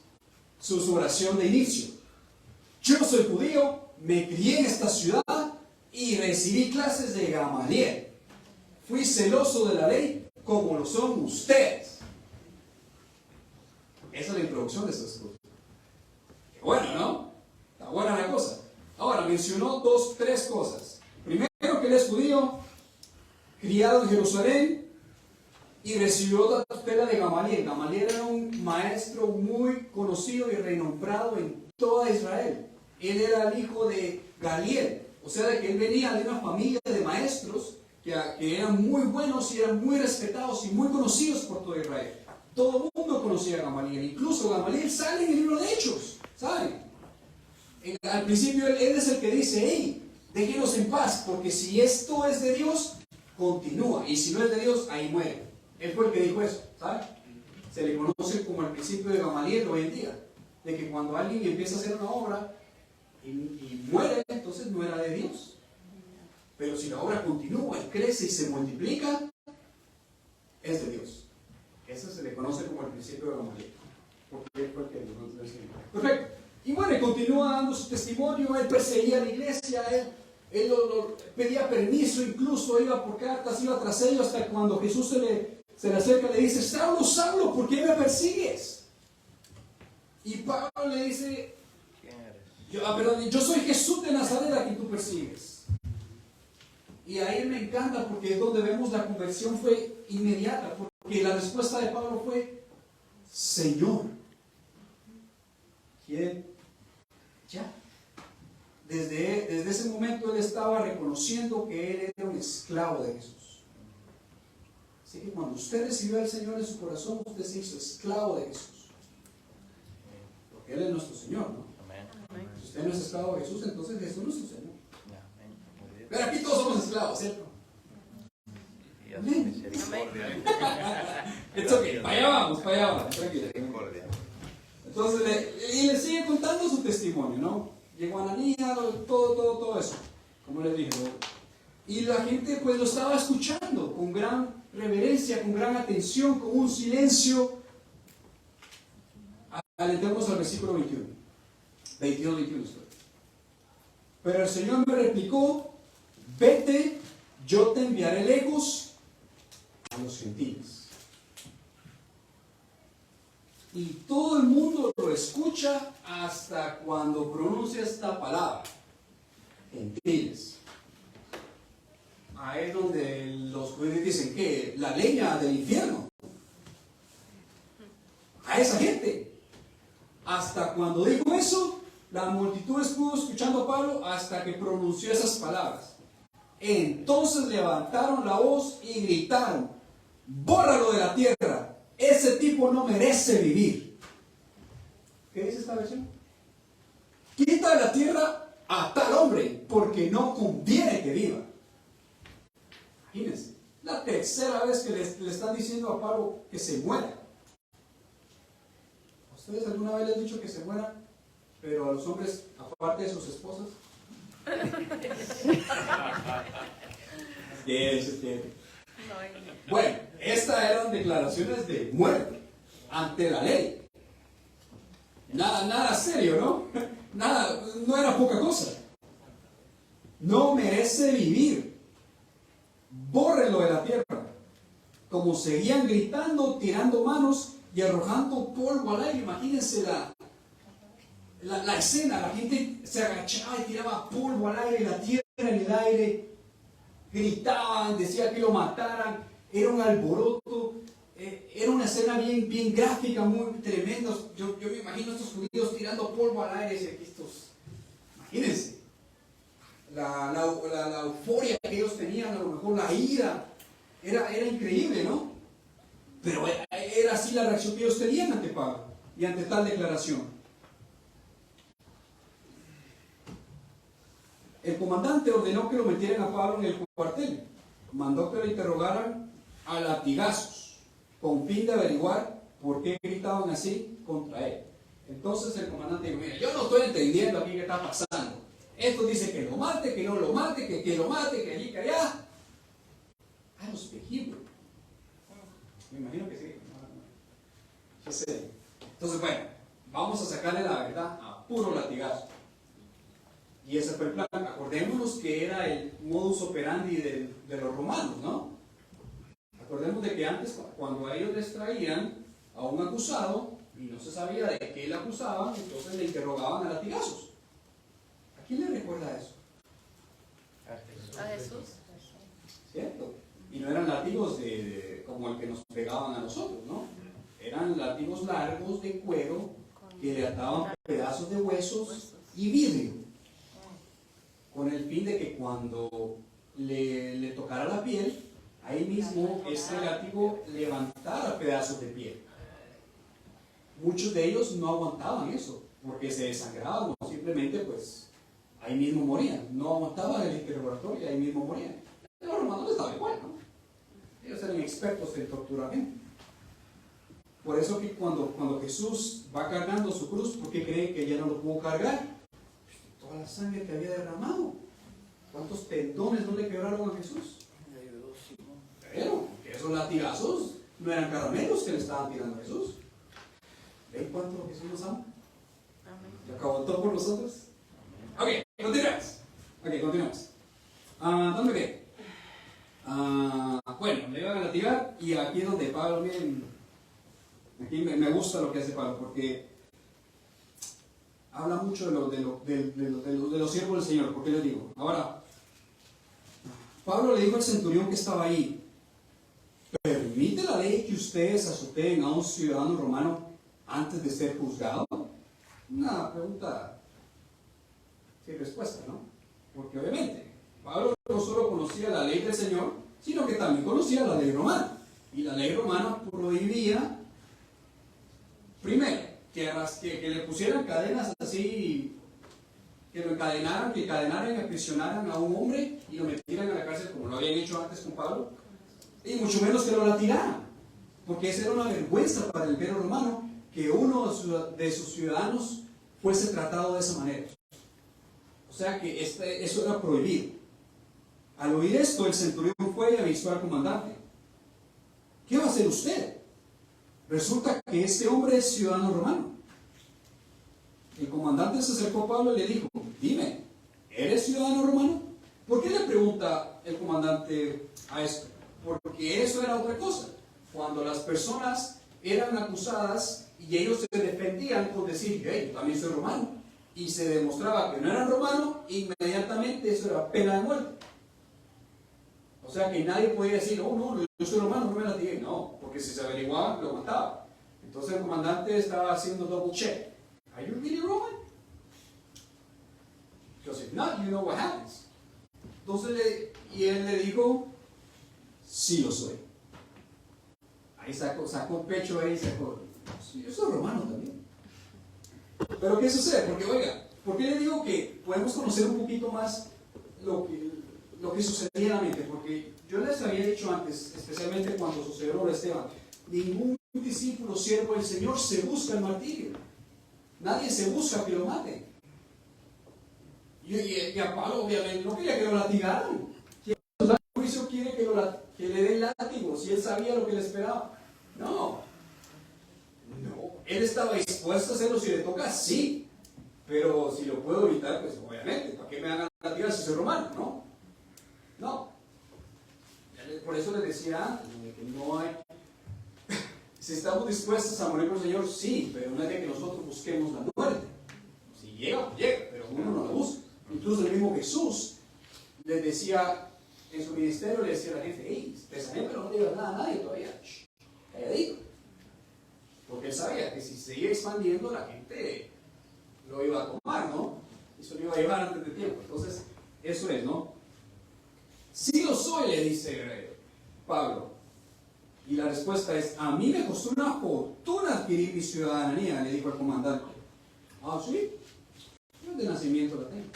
Su oración de inicio. Yo soy judío, me crié en esta ciudad y recibí clases de Gamaliel. Fui celoso de la ley como lo son ustedes. Esa es la introducción de estos discursos. Qué bueno, ¿no? Está buena la cosa. Ahora, mencionó tres cosas. Primero, que él es judío, criado en Jerusalén, y recibió la tutela de Gamaliel. Gamaliel era un maestro muy conocido y renombrado en toda Israel. Él era el hijo de Galiel, o sea, de que él venía de una familia de maestros que eran muy buenos y eran muy respetados y muy conocidos por todo Israel. Todo el mundo conocía a Gamaliel, incluso Gamaliel sale en el libro de Hechos, ¿saben? Al principio él es el que dice, hey, déjenos en paz, porque si esto es de Dios, continúa, y si no es de Dios, ahí muere. Él fue el que dijo eso, ¿sabe? Se le conoce como el principio de Gamaliel hoy en día, de que cuando alguien empieza a hacer una obra y muere, entonces no era de Dios. Pero si la obra continúa y crece y se multiplica, es de Dios. Eso se le conoce como el principio de Gamaliel. Porque él fue el que lo enseñó. Perfecto. Y bueno, continúa dando su testimonio. Él perseguía a la iglesia, él pedía permiso, incluso iba por cartas, iba tras ellos, hasta cuando Jesús se le acerca, le dice, Saulo, Saulo, ¿por qué me persigues? Y Pablo le dice, yo soy Jesús de Nazaret a quien tú persigues. Y ahí me encanta porque es donde vemos la conversión fue inmediata, porque la respuesta de Pablo fue, Señor, ¿quién? Ya. Desde ese momento él estaba reconociendo que él era un esclavo de Jesús. Así que cuando usted recibió al Señor en su corazón, usted se hizo esclavo de Jesús. Porque Él es nuestro Señor, ¿no? Amén. Si usted no es esclavo de Jesús, entonces Jesús no es su Señor. Pero aquí todos somos esclavos, ¿cierto? Amén. It's okay. Para allá vamos, tranquilo. Entonces, y le sigue contando su testimonio, ¿no? llegó Ananías, todo eso, como les dije, ¿no? Y la gente pues lo estaba escuchando con gran reverencia, con gran atención, con un silencio. Alentemos al versículo 21, 22-21. Pero el Señor me replicó: vete, yo te enviaré lejos a los gentiles. Y todo el mundo lo escucha hasta cuando pronuncia esta palabra, gentiles. Ahí es donde los judíos dicen que la leña del infierno. A esa gente. Hasta cuando dijo eso, la multitud estuvo escuchando a Pablo hasta que pronunció esas palabras. Entonces levantaron la voz y gritaron: bórralo de la tierra, ese tipo no merece vivir. ¿Qué dice esta versión? Quita de la tierra a tal hombre, porque no conviene que viva. Imagínense, la tercera vez que le están diciendo a Pablo que se muera. ¿Ustedes alguna vez les han dicho que se mueran, pero a los hombres, aparte de sus esposas? Bueno, estas eran declaraciones de muerte ante la ley. Nada serio, ¿no? Nada, no era poca cosa. No merece vivir. Bórrelo de la tierra. Como seguían gritando, tirando manos y arrojando polvo al aire. Imagínense la escena. La gente se agachaba y tiraba polvo al aire, la tierra en el aire. Gritaban, decían que lo mataran. Era un alboroto. Era una escena bien gráfica, muy tremenda. Yo me imagino a estos judíos tirando polvo al aire. Imagínense. La euforia que ellos tenían, a lo mejor la ira, era increíble, ¿no? Pero era así la reacción que ellos tenían ante Pablo y ante tal declaración. El comandante ordenó que lo metieran a Pablo en el cuartel. Mandó que lo interrogaran a latigazos, con fin de averiguar por qué gritaban así contra él. Entonces el comandante dijo: mira, yo no estoy entendiendo aquí qué está pasando. Esto dice que lo mate, que no lo mate, que lo mate, que allí, que allá. I don't speak Hebrew. Me imagino que sí. Yo sé. Entonces, bueno, vamos a sacarle la verdad a puro latigazo. Y ese fue el plan. Acordémonos que era el modus operandi de los romanos, ¿no? Acordemos de que antes, cuando a ellos les traían a un acusado y no se sabía de qué le acusaban, entonces le interrogaban a latigazos. ¿A quién le recuerda eso?
A Jesús.
¿Cierto? Y no eran látigos como el que nos pegaban a nosotros, ¿no? Eran látigos largos de cuero que le ataban pedazos de huesos y vidrio, con el fin de que cuando le tocara la piel, ahí mismo este látigo levantara pedazos de piel. Muchos de ellos no aguantaban eso, porque se desangraban o simplemente pues ahí mismo morían. No aguantaban el interrogatorio y ahí mismo morían. A los romanos les daba igual, ¿no? Ellos eran expertos en torturar gente. Por eso que cuando Jesús va cargando su cruz, ¿por qué cree que ya no lo pudo cargar? Toda la sangre que había derramado. ¿Cuántos tendones no le quebraron a Jesús? Pero que esos latigazos no eran caramelos que le estaban tirando a Jesús. ¿Ven cuánto Jesús nos ama? ¿Y acabó todo por nosotros? Ok, continuamos. ¿Dónde quedé? Bueno, le iban a latigar y aquí es donde Pablo, miren, aquí me gusta lo que hace Pablo, porque habla mucho de los siervos del Señor. ¿Por qué les digo? Ahora, Pablo le dijo al centurión que estaba ahí: ¿permite la ley que ustedes azoteen a un ciudadano romano antes de ser juzgado? Una pregunta sin respuesta, ¿no? Porque obviamente Pablo no solo conocía la ley del Señor, sino que también conocía la ley romana. Y la ley romana prohibía, primero, que le pusieran cadenas así, que lo encadenaran, que encadenaran y aprisionaran a un hombre y lo metieran a la cárcel como lo habían hecho antes con Pablo, y mucho menos que lo latiraran, porque esa era una vergüenza para el imperio romano que uno de sus ciudadanos fuese tratado de esa manera. sea que eso era prohibido. Al oír esto, el centurión fue y avisó al comandante. ¿Qué va a hacer usted? Resulta que este hombre es ciudadano romano. El comandante se acercó a Pablo y le dijo, dime, ¿eres ciudadano romano? ¿Por qué le pregunta el comandante a esto? Porque eso era otra cosa. Cuando las personas eran acusadas y ellos se defendían por decir, hey, yo también soy romano, y se demostraba que no eran romanos, inmediatamente eso era pena de muerte. O sea que nadie podía decir, oh no, yo soy romano, no me latigué. No, porque si se averiguaba, lo mataba. Entonces el comandante estaba haciendo double check. Are you really Roman? Because if not, you know what happens. Entonces, y él le dijo, sí lo soy. Ahí sacó pecho ahí, sí, yo soy romano también. Pero ¿qué sucede? Porque, oiga, ¿por qué le digo que podemos conocer un poquito más lo que sucedía en la mente? Porque yo les había dicho antes, especialmente cuando sucedió lo de Esteban, ningún discípulo siervo del Señor se busca el martirio. Nadie se busca que lo mate. Y a Pablo obviamente no quería que lo latigaran. ¿Quién en el juicio quiere que le den látigo si él sabía lo que le esperaba? No. Él estaba dispuesto a hacerlo si le toca, sí. Pero si lo puedo evitar, pues obviamente, ¿para qué me van a latigar si soy romano? No. Por eso les decía antes, que no hay... Si estamos dispuestos a morir por el Señor, sí, pero no es de que nosotros busquemos la muerte. Si llega, pues llega, pero uno no la busca. Incluso el mismo Jesús les decía, en su ministerio le decía a la gente, hey, pero no digas nada a nadie todavía, calladito. Porque él sabía que si seguía expandiendo, la gente lo iba a tomar, ¿no? Y se lo iba a llevar antes de tiempo. Entonces, eso es, ¿no? Sí lo soy, le dice Pablo. Y la respuesta es, a mí me costó una fortuna adquirir mi ciudadanía, le dijo el comandante. Ah, ¿sí? Yo de nacimiento la tengo.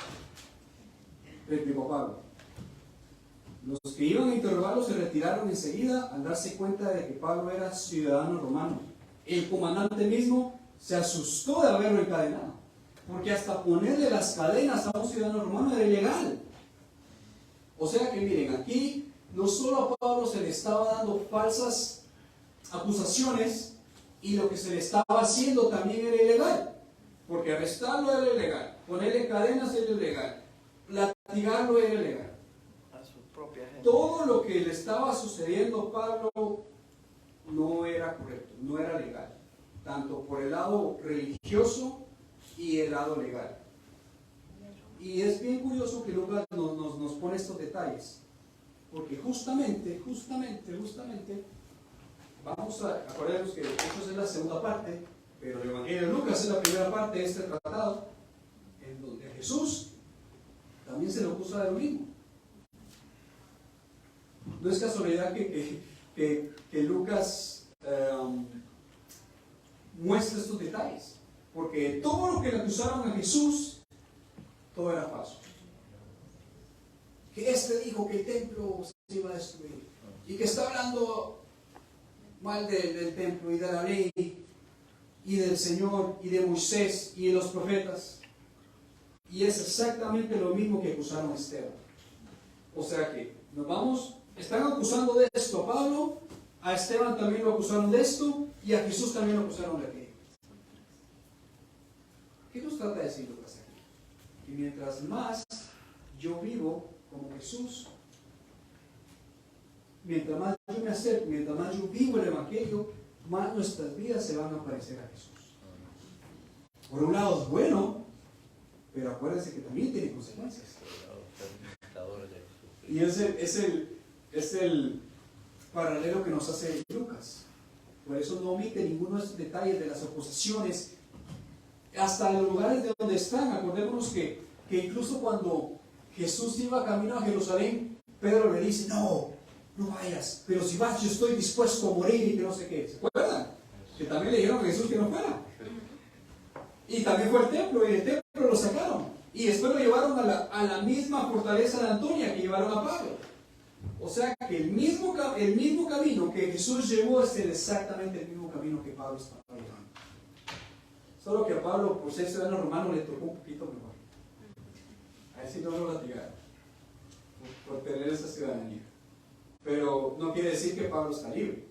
Replicó Pablo. Los que iban a interrogarlo se retiraron enseguida al darse cuenta de que Pablo era ciudadano romano. El comandante mismo se asustó de haberlo encadenado, porque hasta ponerle las cadenas a un ciudadano romano era ilegal. O sea que miren, aquí no solo a Pablo se le estaba dando falsas acusaciones, y lo que se le estaba haciendo también era ilegal, porque arrestarlo era ilegal, ponerle cadenas era ilegal, latigarlo era ilegal.
A su propia gente.
Todo lo que le estaba sucediendo a Pablo no era correcto, no era legal, tanto por el lado religioso y el lado legal. Y es bien curioso que Lucas nos pone estos detalles, porque justamente, vamos a acordarnos que Hechos es la segunda parte, pero el Evangelio de Lucas es la primera parte de este tratado, en donde a Jesús también se le acusa de lo mismo. No es casualidad que Lucas muestra estos detalles, porque todo lo que le acusaron a Jesús, todo era falso. Que dijo que el templo se iba a destruir, y que está hablando mal del templo y de la ley y del Señor y de Moisés y de los profetas, y es exactamente lo mismo que acusaron a Esteban. O sea que están acusando de esto a Pablo, a Esteban también lo acusaron de esto, y a Jesús también lo acusaron de aquello. ¿Qué nos trata de decir Lucas aquí? Que mientras más yo vivo como Jesús, mientras más yo me acerco, mientras más yo vivo el Evangelio, más nuestras vidas se van a parecer a Jesús. Por un lado es bueno, pero acuérdense que también tiene consecuencias. Y es el paralelo que nos hace Lucas. Por eso no omite ninguno de estos detalles de las acusaciones, hasta en los lugares de donde están. Acordémonos que incluso cuando Jesús iba camino a Jerusalén, Pedro le dice, no vayas, pero si vas yo estoy dispuesto a morir y que no sé qué. ¿Se acuerdan? Que también le dijeron a Jesús que no fuera. Y también fue al templo, y el templo lo sacaron. Y después lo llevaron a la misma fortaleza de Antonia que llevaron a Pablo. O sea que el mismo camino que Jesús llevó es exactamente el mismo camino que Pablo estaba llevando. Solo que a Pablo, por ser ciudadano romano, le tocó un poquito mejor. A ese no lo latigaron por tener esa ciudadanía. Pero no quiere decir que Pablo está libre.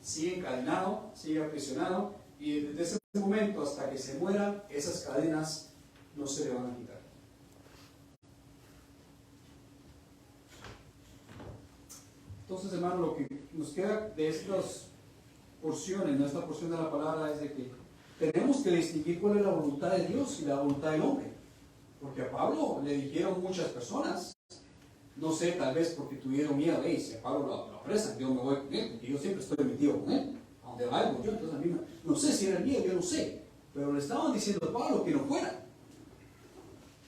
Sigue encadenado, sigue aprisionado, y desde ese momento hasta que se muera, esas cadenas no se le van a quitar. Entonces, hermano, lo que nos queda de estas porciones, de esta porción de la palabra, es de que tenemos que distinguir cuál es la voluntad de Dios y la voluntad del hombre. Porque a Pablo le dijeron muchas personas, no sé, tal vez porque tuvieron miedo, si a Pablo lo apresan, yo me voy con él, porque yo siempre estoy metido con él, a donde vaya yo, entonces a mí no sé si era el miedo, yo no sé, pero le estaban diciendo a Pablo que no fuera.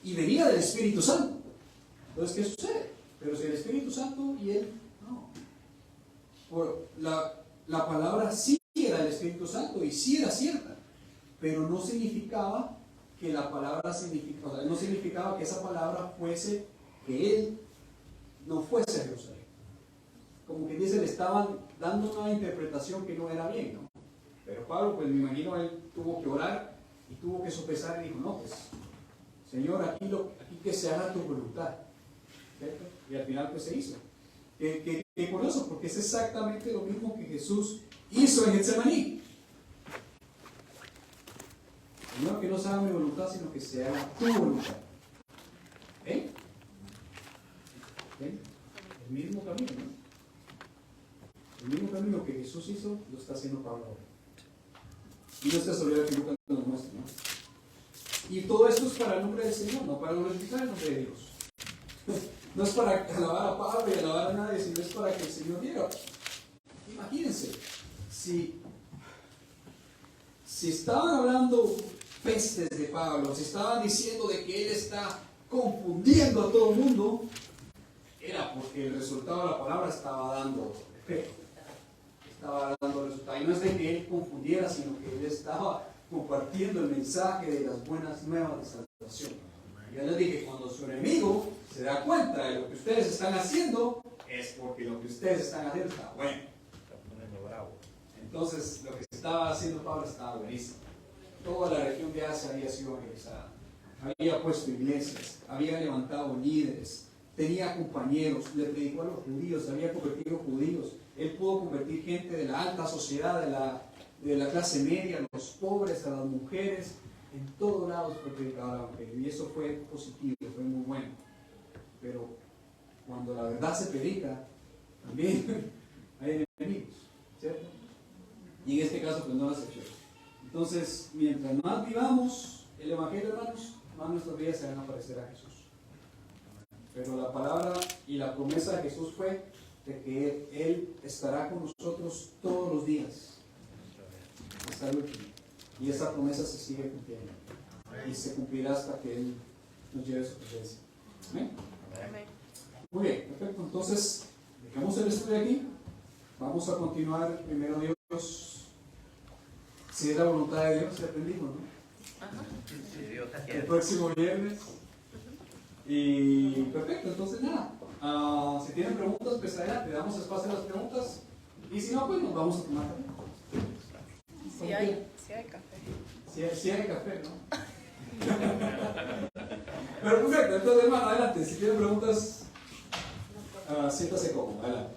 Y venía del Espíritu Santo. Entonces, ¿qué sucede? Pero si el Espíritu Santo y él, no. La palabra sí era del Espíritu Santo y sí era cierta, pero no significaba que la palabra no significaba que esa palabra fuese que él no fuese a Jerusalén. Como que dice, le estaban dando una interpretación que no era bien, ¿no? Pero Pablo, pues me imagino, él tuvo que orar y tuvo que sopesar y dijo, no, pues, Señor, aquí que se haga tu voluntad. ¿Cierto? Y al final, pues se hizo. Qué curioso, porque es exactamente lo mismo que Jesús hizo en Getsemaní. Señor, que no se haga mi voluntad, sino que se haga tu voluntad. ¿Ven? ¿Ven? El mismo camino, ¿no? El mismo camino que Jesús hizo, lo está haciendo Pablo ahora. Y no está sobre que Lucas nos muestra, ¿no? Y todo esto es para el nombre del Señor, no para glorificar el nombre de Dios. No es para alabar a Pablo y alabar a nadie, sino es para que el Señor diga. Imagínense, si estaban hablando pestes de Pablo, si estaban diciendo de que él está confundiendo a todo el mundo, era porque el resultado de la palabra estaba dando efecto. Estaba dando resultado. Y no es de que él confundiera, sino que él estaba compartiendo el mensaje de las buenas nuevas de salvación. Y yo les dije, cuando su enemigo se da cuenta de lo que ustedes están haciendo, es porque lo que ustedes están haciendo está bueno.
Está poniendo bravo.
Entonces, lo que estaba haciendo Pablo estaba buenísimo. Toda la región de Asia había sido evangelizada. Había puesto iglesias, había levantado líderes, tenía compañeros, le predicó a los judíos, había convertido judíos. Él pudo convertir gente de la alta sociedad, de la clase media, a los pobres, a las mujeres. En todos lados fue predicado el evangelio. Y eso fue positivo, fue muy bueno. Pero cuando la verdad se predica, también hay enemigos, ¿cierto? Y en este caso, pues no la excepción. Entonces, mientras más vivamos el evangelio, hermanos, más nuestras vidas se van a parecer a Jesús. Pero la palabra y la promesa de Jesús fue de que Él estará con nosotros todos los días hasta el último. Y esa promesa se sigue cumpliendo. Y se cumplirá hasta que Él nos lleve a su presencia. ¿Amén?
Amén.
Muy bien, perfecto. Entonces, dejamos el estudio aquí. Vamos a continuar primero Dios. Si es la voluntad de Dios, ya aprendimos, ¿no?
Ajá.
Si Dios
El
quiere.
próximo viernes. Y perfecto, entonces nada. Si tienen preguntas, pues adelante, damos espacio a las preguntas. Y si no, pues nos vamos a tomar café.
Si hay café.
Si hay café, ¿no? Pero perfecto, entonces hermano, adelante. Si tienen preguntas, siéntase cómodo, adelante.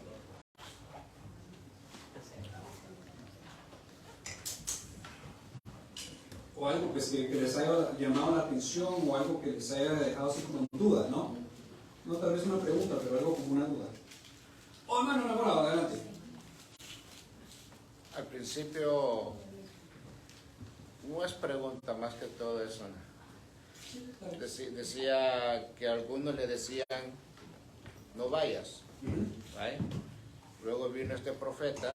O algo pues, que les haya llamado la atención o algo que les haya dejado así como en duda, ¿no? No tal vez una pregunta, pero algo como una duda. Oh, hermano, enamorado, adelante.
Al principio, no es pregunta más que todo eso, ¿no? Decía que algunos le decían, no vayas, ¿vale? Luego vino este profeta,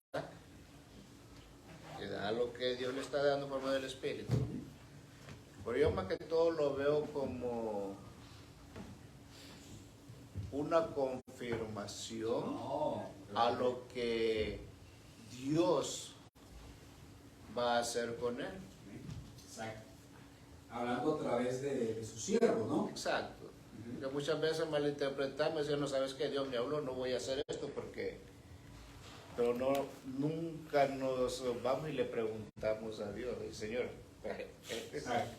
que da lo que Dios le está dando por medio del Espíritu. Pero yo más que todo lo veo como una confirmación a lo que Dios va a hacer con él.
Exacto. Hablando a través de su siervo, ¿no?
Exacto. Que muchas veces malinterpretamos y decimos, no sabes que Dios me habló, no voy a hacer esto porque... Pero no, nunca nos vamos y le preguntamos a Dios, Señor.
Exacto.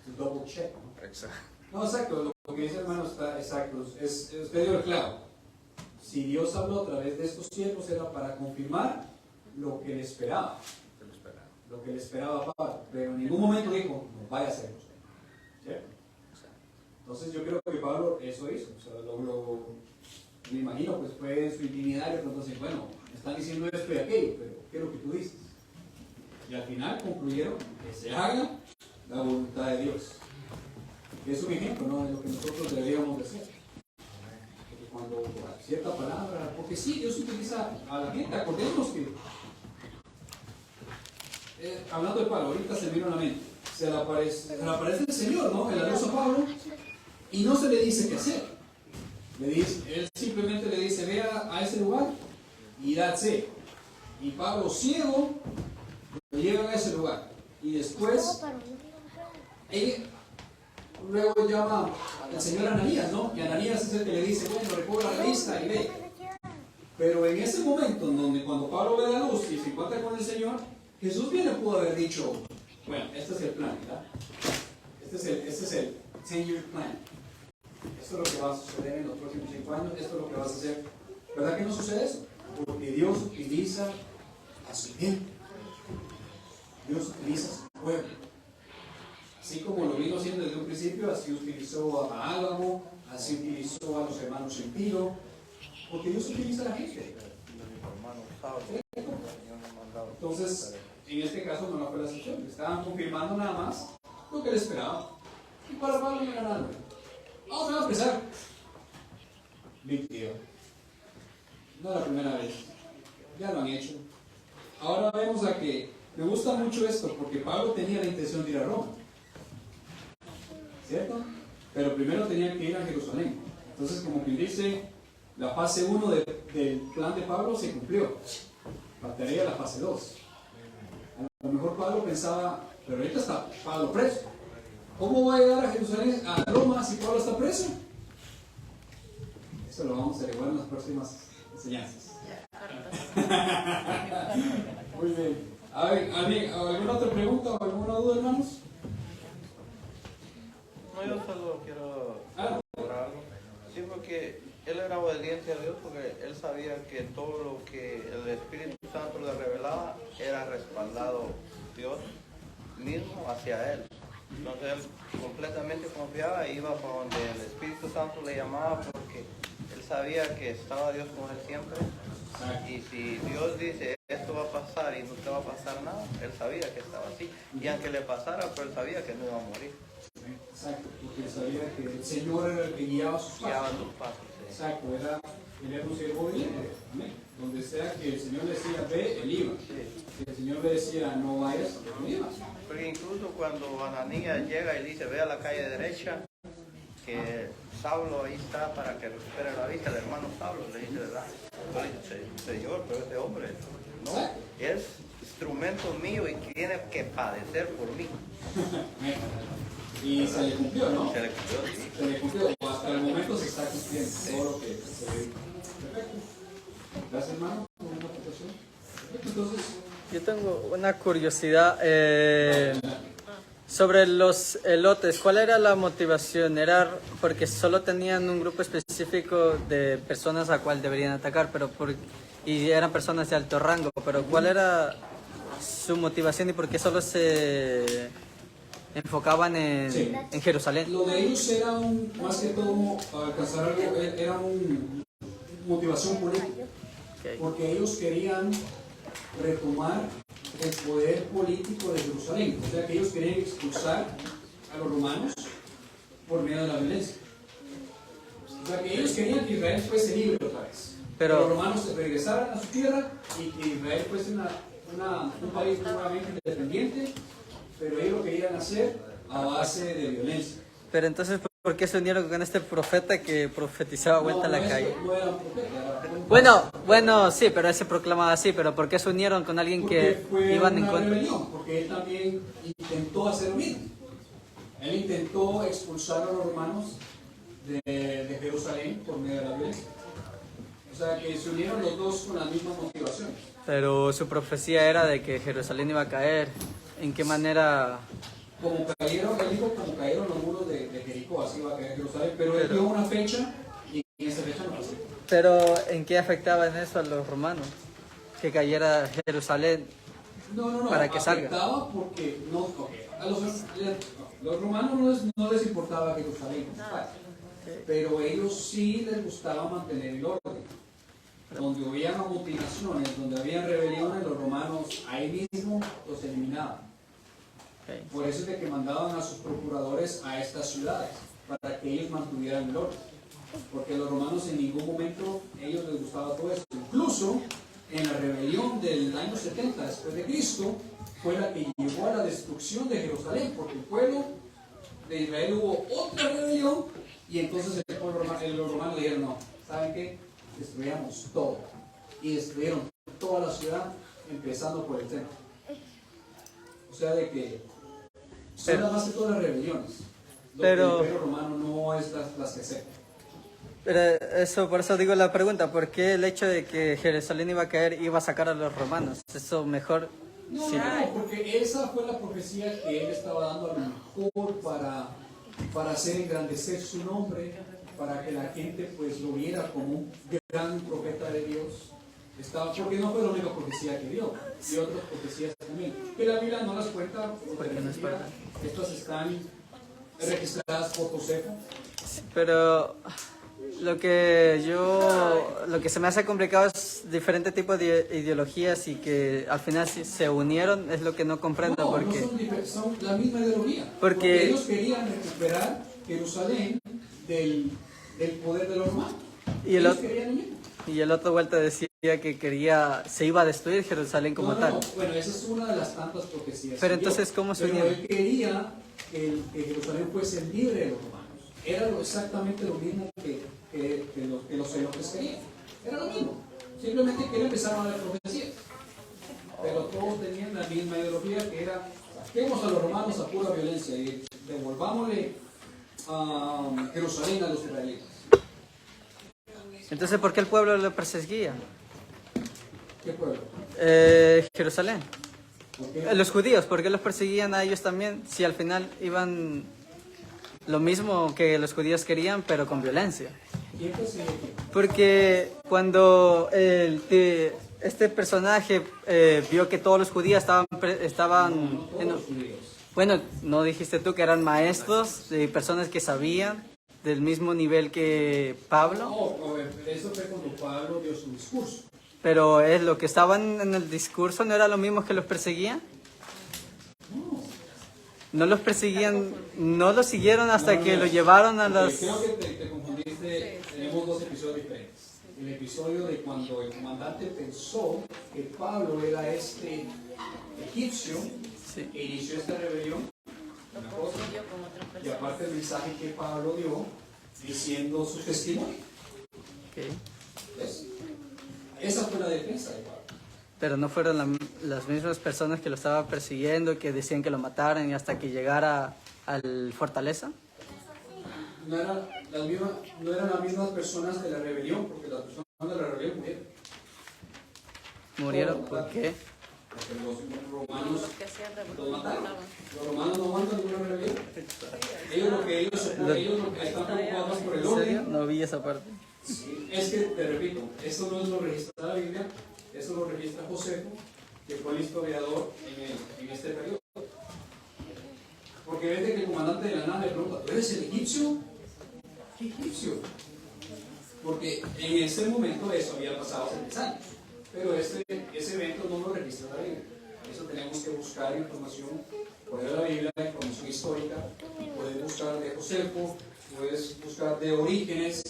Un double check, ¿no?
Exacto.
No, exacto. Lo que dice hermano está exacto. Usted dio el clavo. Si Dios habló a través de estos siervos era para confirmar lo que le esperaba. Lo que le esperaba a Pablo. Pero en ningún momento dijo, no vaya a ser. ¿Cierto? Entonces yo creo que Pablo eso hizo. O sea, me imagino, pues fue en su intimidad y entonces, bueno, me están diciendo esto y aquello, pero ¿qué es lo que tú dices? Y al final concluyeron que se haga la voluntad de Dios. Es un ejemplo, ¿no?, de lo que nosotros deberíamos de hacer. Porque cuando cierta palabra, porque sí, Dios utiliza a la gente, acordémonos que, hablando de Pablo, ahorita se me vino a la mente, se le aparece el Señor, ¿no?, en la luz a Pablo, y no se le dice qué hacer. Él simplemente le dice, vea a ese lugar y dadse. Y Pablo, ciego, lo llevan a ese lugar. Y después, luego llama al señor Ananías, ¿no? Y Ananías es el que le dice, bueno, recobra la vista y ve. Pero en ese momento, en donde cuando Pablo ve la luz y se encuentra con el Señor, Jesús bien le pudo haber dicho, bueno, este es el plan, ¿verdad? Este es el 10-year plan. Esto es lo que va a suceder en los próximos 5 años, esto es lo que vas a hacer. ¿Verdad que no sucede eso? Porque Dios utiliza a su gente. Dios utiliza a su pueblo. Así como lo vino haciendo desde un principio, así utilizó a Álamo, así utilizó a los hermanos en Tiro, porque Dios utiliza a la gente. Entonces, en este caso no fue la excepción. Estaban confirmando nada más lo que él esperaba. Y para Pablo no era nada. Vamos a empezar. Big deal. No es la primera vez. Ya lo han hecho. Ahora vemos a que me gusta mucho esto porque Pablo tenía la intención de ir a Roma. ¿Cierto? Pero primero tenía que ir a Jerusalén. Entonces, como quien dice, la fase 1 del plan de Pablo se cumplió. Faltaría la fase 2. A lo mejor Pablo pensaba, pero ahorita está Pablo preso. ¿Cómo va a llegar a Jerusalén, a Roma, si Pablo está preso? Eso lo vamos a averiguar en las próximas enseñanzas. Muy bien. A ver, ¿alguna otra pregunta o alguna duda, hermanos?
No, yo solo quiero corroborar algo. Sí, porque él era obediente a Dios porque él sabía que todo lo que el Espíritu Santo le revelaba era respaldado Dios mismo hacia él. Entonces él completamente confiaba e iba para donde el Espíritu Santo le llamaba porque él sabía que estaba Dios con él siempre. Y si Dios dice esto va a pasar y no te va a pasar nada, él sabía que estaba así. Y aunque le pasara, pero él sabía que no iba a morir.
Exacto, porque él sabía que el Señor era el que guiaba sus pasos.
Sí.
Exacto, él era un siervo obediente. Amén. Donde sea que el Señor le decía ve, él iba. Si el Señor le decía no vayas, él no iba.
Porque incluso cuando Ananías llega y dice ve a la calle derecha, que Saulo ahí está para que recupere la vista, el hermano Saulo le dice, ¿verdad? Le dice, Señor, pero este hombre no, es instrumento mío y tiene que padecer por mí.
Y se le cumplió, ¿no?
Se le cumplió, sí.
Se le cumplió. Hasta el momento se está cumpliendo todo lo que se le dijo. Perfecto. Gracias, hermano. ¿Una aportación? Perfecto, entonces.
Yo tengo una curiosidad sobre los elotes. ¿Cuál era la motivación? ¿Era porque solo tenían un grupo específico de personas a cual deberían atacar, y eran personas de alto rango? Pero ¿cuál era su motivación y por qué solo se enfocaban en Jerusalén?
Lo de ellos era más que todo para alcanzar algo, era una motivación política.
Okay.
Porque ellos querían retomar el poder político de Jerusalén. O sea que ellos querían expulsar a los romanos por medio de la violencia. O sea que ellos querían que Israel fuese libre otra vez.
Pero
los romanos se regresaran a su tierra y que Israel fuese un país nuevamente independiente, pero ellos lo querían hacer a base de violencia.
Pero entonces, ¿por qué se unieron con este profeta que profetizaba vuelta a la calle?
No era un profeta,
Bueno, sí, pero él se proclamaba así, pero ¿por qué se unieron con alguien
porque
que
fue
iban en
una
contra?
rebelión, porque él también intentó hacer lo mismo. Él intentó expulsar a los romanos de Jerusalén por medio de la violencia. O sea que se unieron los dos con la misma motivación.
Pero su profecía era de que Jerusalén iba a caer. ¿En qué manera?
Como cayeron, él dijo, como cayeron los muros de Jericó, así va a caer Jerusalén, pero él dio una fecha y en esa fecha no pasó.
Pero ¿en qué afectaba en eso a los romanos? Que cayera Jerusalén
No,
para que salga.
afectaba porque no, a los romanos no les importaba Jerusalén, pero ellos sí les gustaba mantener el orden. Donde había amotinaciones, donde había rebeliones, los romanos ahí mismo los eliminaban. Por eso es de que mandaban a sus procuradores a estas ciudades, para que ellos mantuvieran el orden. Porque los romanos en ningún momento ellos les gustaba todo eso. Incluso en la rebelión del año 70 después de Cristo, fue la que llevó a la destrucción de Jerusalén, porque el pueblo de Israel hubo otra rebelión, y entonces los romanos dijeron, no, ¿saben qué? Destruyamos todo. Y destruyeron toda la ciudad, empezando por el templo. O sea, de que son las más de todas las rebeliones.
Pero
el Imperio Romano no es las que se.
Pero eso, por eso digo la pregunta, ¿por qué el hecho de que Jerusalén iba a caer iba a sacar a los romanos? Eso mejor...
No,
sí.
no, porque esa fue la profecía que él estaba dando a lo mejor para hacer engrandecer su nombre, para que la gente pues lo viera como un gran profeta de Dios. Porque no fue la única profecía que dio otras profecías también, que la Biblia no las cuenta porque no es verdad. Estas están registradas por Josefo.
Pero lo que se me hace complicado es diferentes tipos de ideologías y que al final se unieron, es lo que no comprendo.
No,
porque
no son la misma ideología.
Porque
ellos querían recuperar Jerusalén del poder de los romanos.
Y el otro vuelta decía que se iba a destruir Jerusalén como tal.
Bueno, esa es una de las tantas profecías.
Pero entonces, ¿cómo se unieron?
Él quería que Jerusalén fuese libre de los romanos. Era exactamente lo mismo que los celotes querían. Era lo mismo. Simplemente que él empezaba a dar profecías. Pero todos tenían la misma ideología, que era: saquemos a los romanos a pura violencia y devolvámosle a Jerusalén a los israelitas.
Entonces, ¿por qué el pueblo lo perseguía?
¿Qué pueblo?
Jerusalén.
¿Por qué?
Los judíos, ¿por qué los perseguían a ellos también? Si al final iban lo mismo que los judíos querían, pero con violencia.
¿Quién persigue quién?
Porque cuando este personaje vio que todos los judíos estaban
No todos los judíos.
bueno, ¿no dijiste tú que eran maestros, de personas que sabían del mismo nivel que Pablo?
No, eso fue cuando Pablo dio su discurso.
Pero es lo que estaban en el discurso, ¿no era lo mismo que los perseguían? No los perseguían, no los siguieron hasta que lo llevaron a las...
Creo que te confundiste, tenemos dos episodios diferentes. El episodio de cuando el comandante pensó que Pablo era este egipcio que inició esta rebelión, una cosa, y aparte el mensaje que Pablo dio diciendo su testimonio.
Okay.
¿Ves? Esa fue la defensa de Pablo.
Pero no fueron las mismas personas que lo estaban persiguiendo, que decían que lo mataran y hasta que llegara al fortaleza.
No eran las mismas personas de la rebelión, porque las personas de la rebelión murieron.
¿Murieron? ¿Por qué?
Porque los romanos los mataron. Los romanos no aguantan ninguna rebelión. Ellos lo que están preocupados por el
¿En serio?
orden.
No vi esa parte.
Sí, es que, te repito, eso no es lo registrado en la Biblia, eso lo registra Josefo, que fue el historiador en este periodo. Porque ves que el comandante de la nave le pregunta: ¿tú eres el egipcio? ¿Qué egipcio? Porque en ese momento eso había pasado hace 3 años. Pero ese evento no lo registra la Biblia. Por eso tenemos que buscar información por la Biblia, información histórica. Puedes buscar de Josefo, puedes buscar de Orígenes,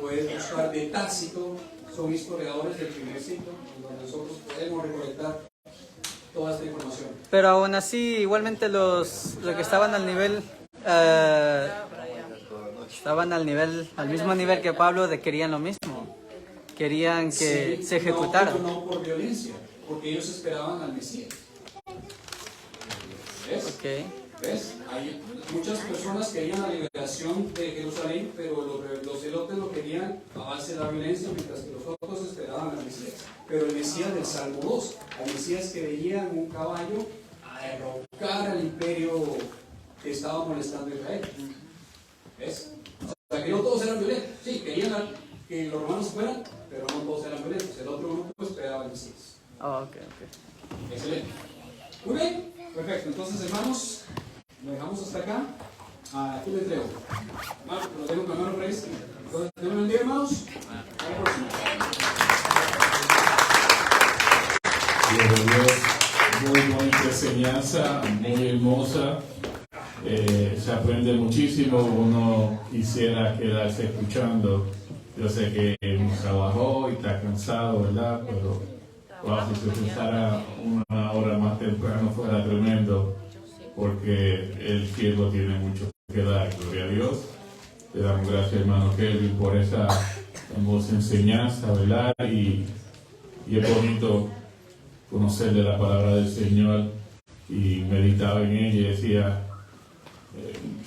puedes buscar de Tácito. Son historiadores del primer siglo, donde nosotros podemos recolectar toda esta información.
Pero aún así, igualmente los que estaban al nivel... estaban al mismo nivel que Pablo, querían lo mismo. Querían que se ejecutara.
No por violencia, porque ellos esperaban al Mesías. ¿Ves?
Okay.
¿Ves? Hay muchas personas querían la liberación de Jerusalén, pero los celotes lo querían a base de la violencia, mientras que los otros esperaban al Mesías. Pero el Mesías del Salmo 2, al Mesías que veía en un caballo a derrocar al imperio que estaba molestando a Israel. ¿Ves? O sea, que no todos eran violentos. Sí, querían que los romanos fueran, pero no todos eran violentos. El otro grupo esperaba el Mesías.
Ah, ok.
Excelente. Muy bien, perfecto. Entonces, hermanos, lo dejamos hasta acá. Aquí le entrego. Hermano, lo dejo con hermano Reyes. Entonces, Dios me bendiga, hermanos. Hasta la próxima.
Gloria a Dios. Muy bonita enseñanza, muy hermosa. Se aprende muchísimo. Uno quisiera quedarse escuchando. Yo sé que trabajó y está cansado, ¿verdad? Pero wow, si se empezara una hora más temprano fuera tremendo, porque el siervo tiene mucho que dar. Gloria a Dios. Le damos gracias, hermano Kelvin, por esa hermosa enseñanza, ¿verdad? Y es bonito conocer de la palabra del Señor, y meditaba en ella y decía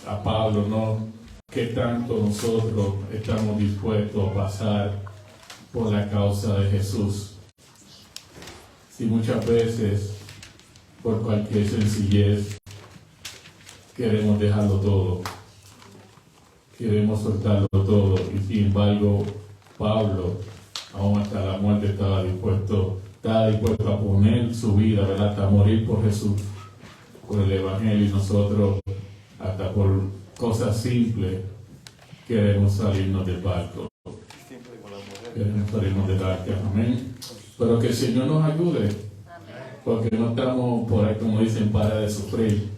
a Pablo, ¿no? ¿Qué tanto nosotros estamos dispuestos a pasar por la causa de Jesús? Si muchas veces, por cualquier sencillez, queremos dejarlo todo, queremos soltarlo todo, y sin embargo, Pablo, aún hasta la muerte, estaba dispuesto a poner su vida, ¿verdad? Hasta morir por Jesús, por el Evangelio, y nosotros, hasta por cosas simples, queremos salirnos del barco. Queremos salirnos del barco, amén. Pero que el Señor nos ayude, porque no estamos por ahí, como dicen, para de sufrir.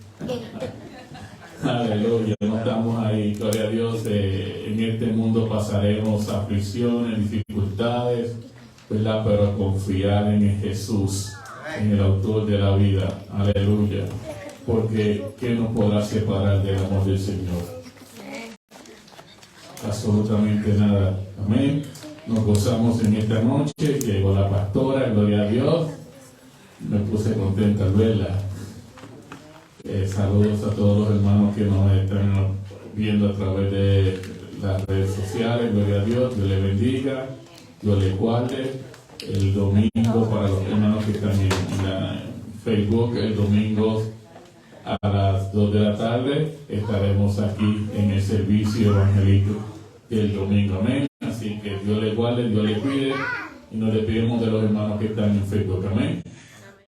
Aleluya, no estamos ahí, gloria a Dios. En este mundo pasaremos aflicciones, dificultades, ¿verdad? Pero confiar en Jesús, en el autor de la vida. Aleluya. Porque ¿qué nos podrá separar del amor del Señor? Absolutamente nada. Amén. Nos gozamos en esta noche. Llegó la pastora, gloria a Dios. Me puse contenta al verla. Saludos a todos los hermanos que nos están viendo a través de las redes sociales. Gloria a Dios. Dios les bendiga. Dios les guarde. El domingo, para los hermanos que están en Facebook, el domingo a las 2 de la tarde estaremos aquí en el servicio evangelístico del domingo. Amén. Así que Dios les guarde, Dios les cuide, y nos despedimos de los hermanos que están en Facebook. Amén.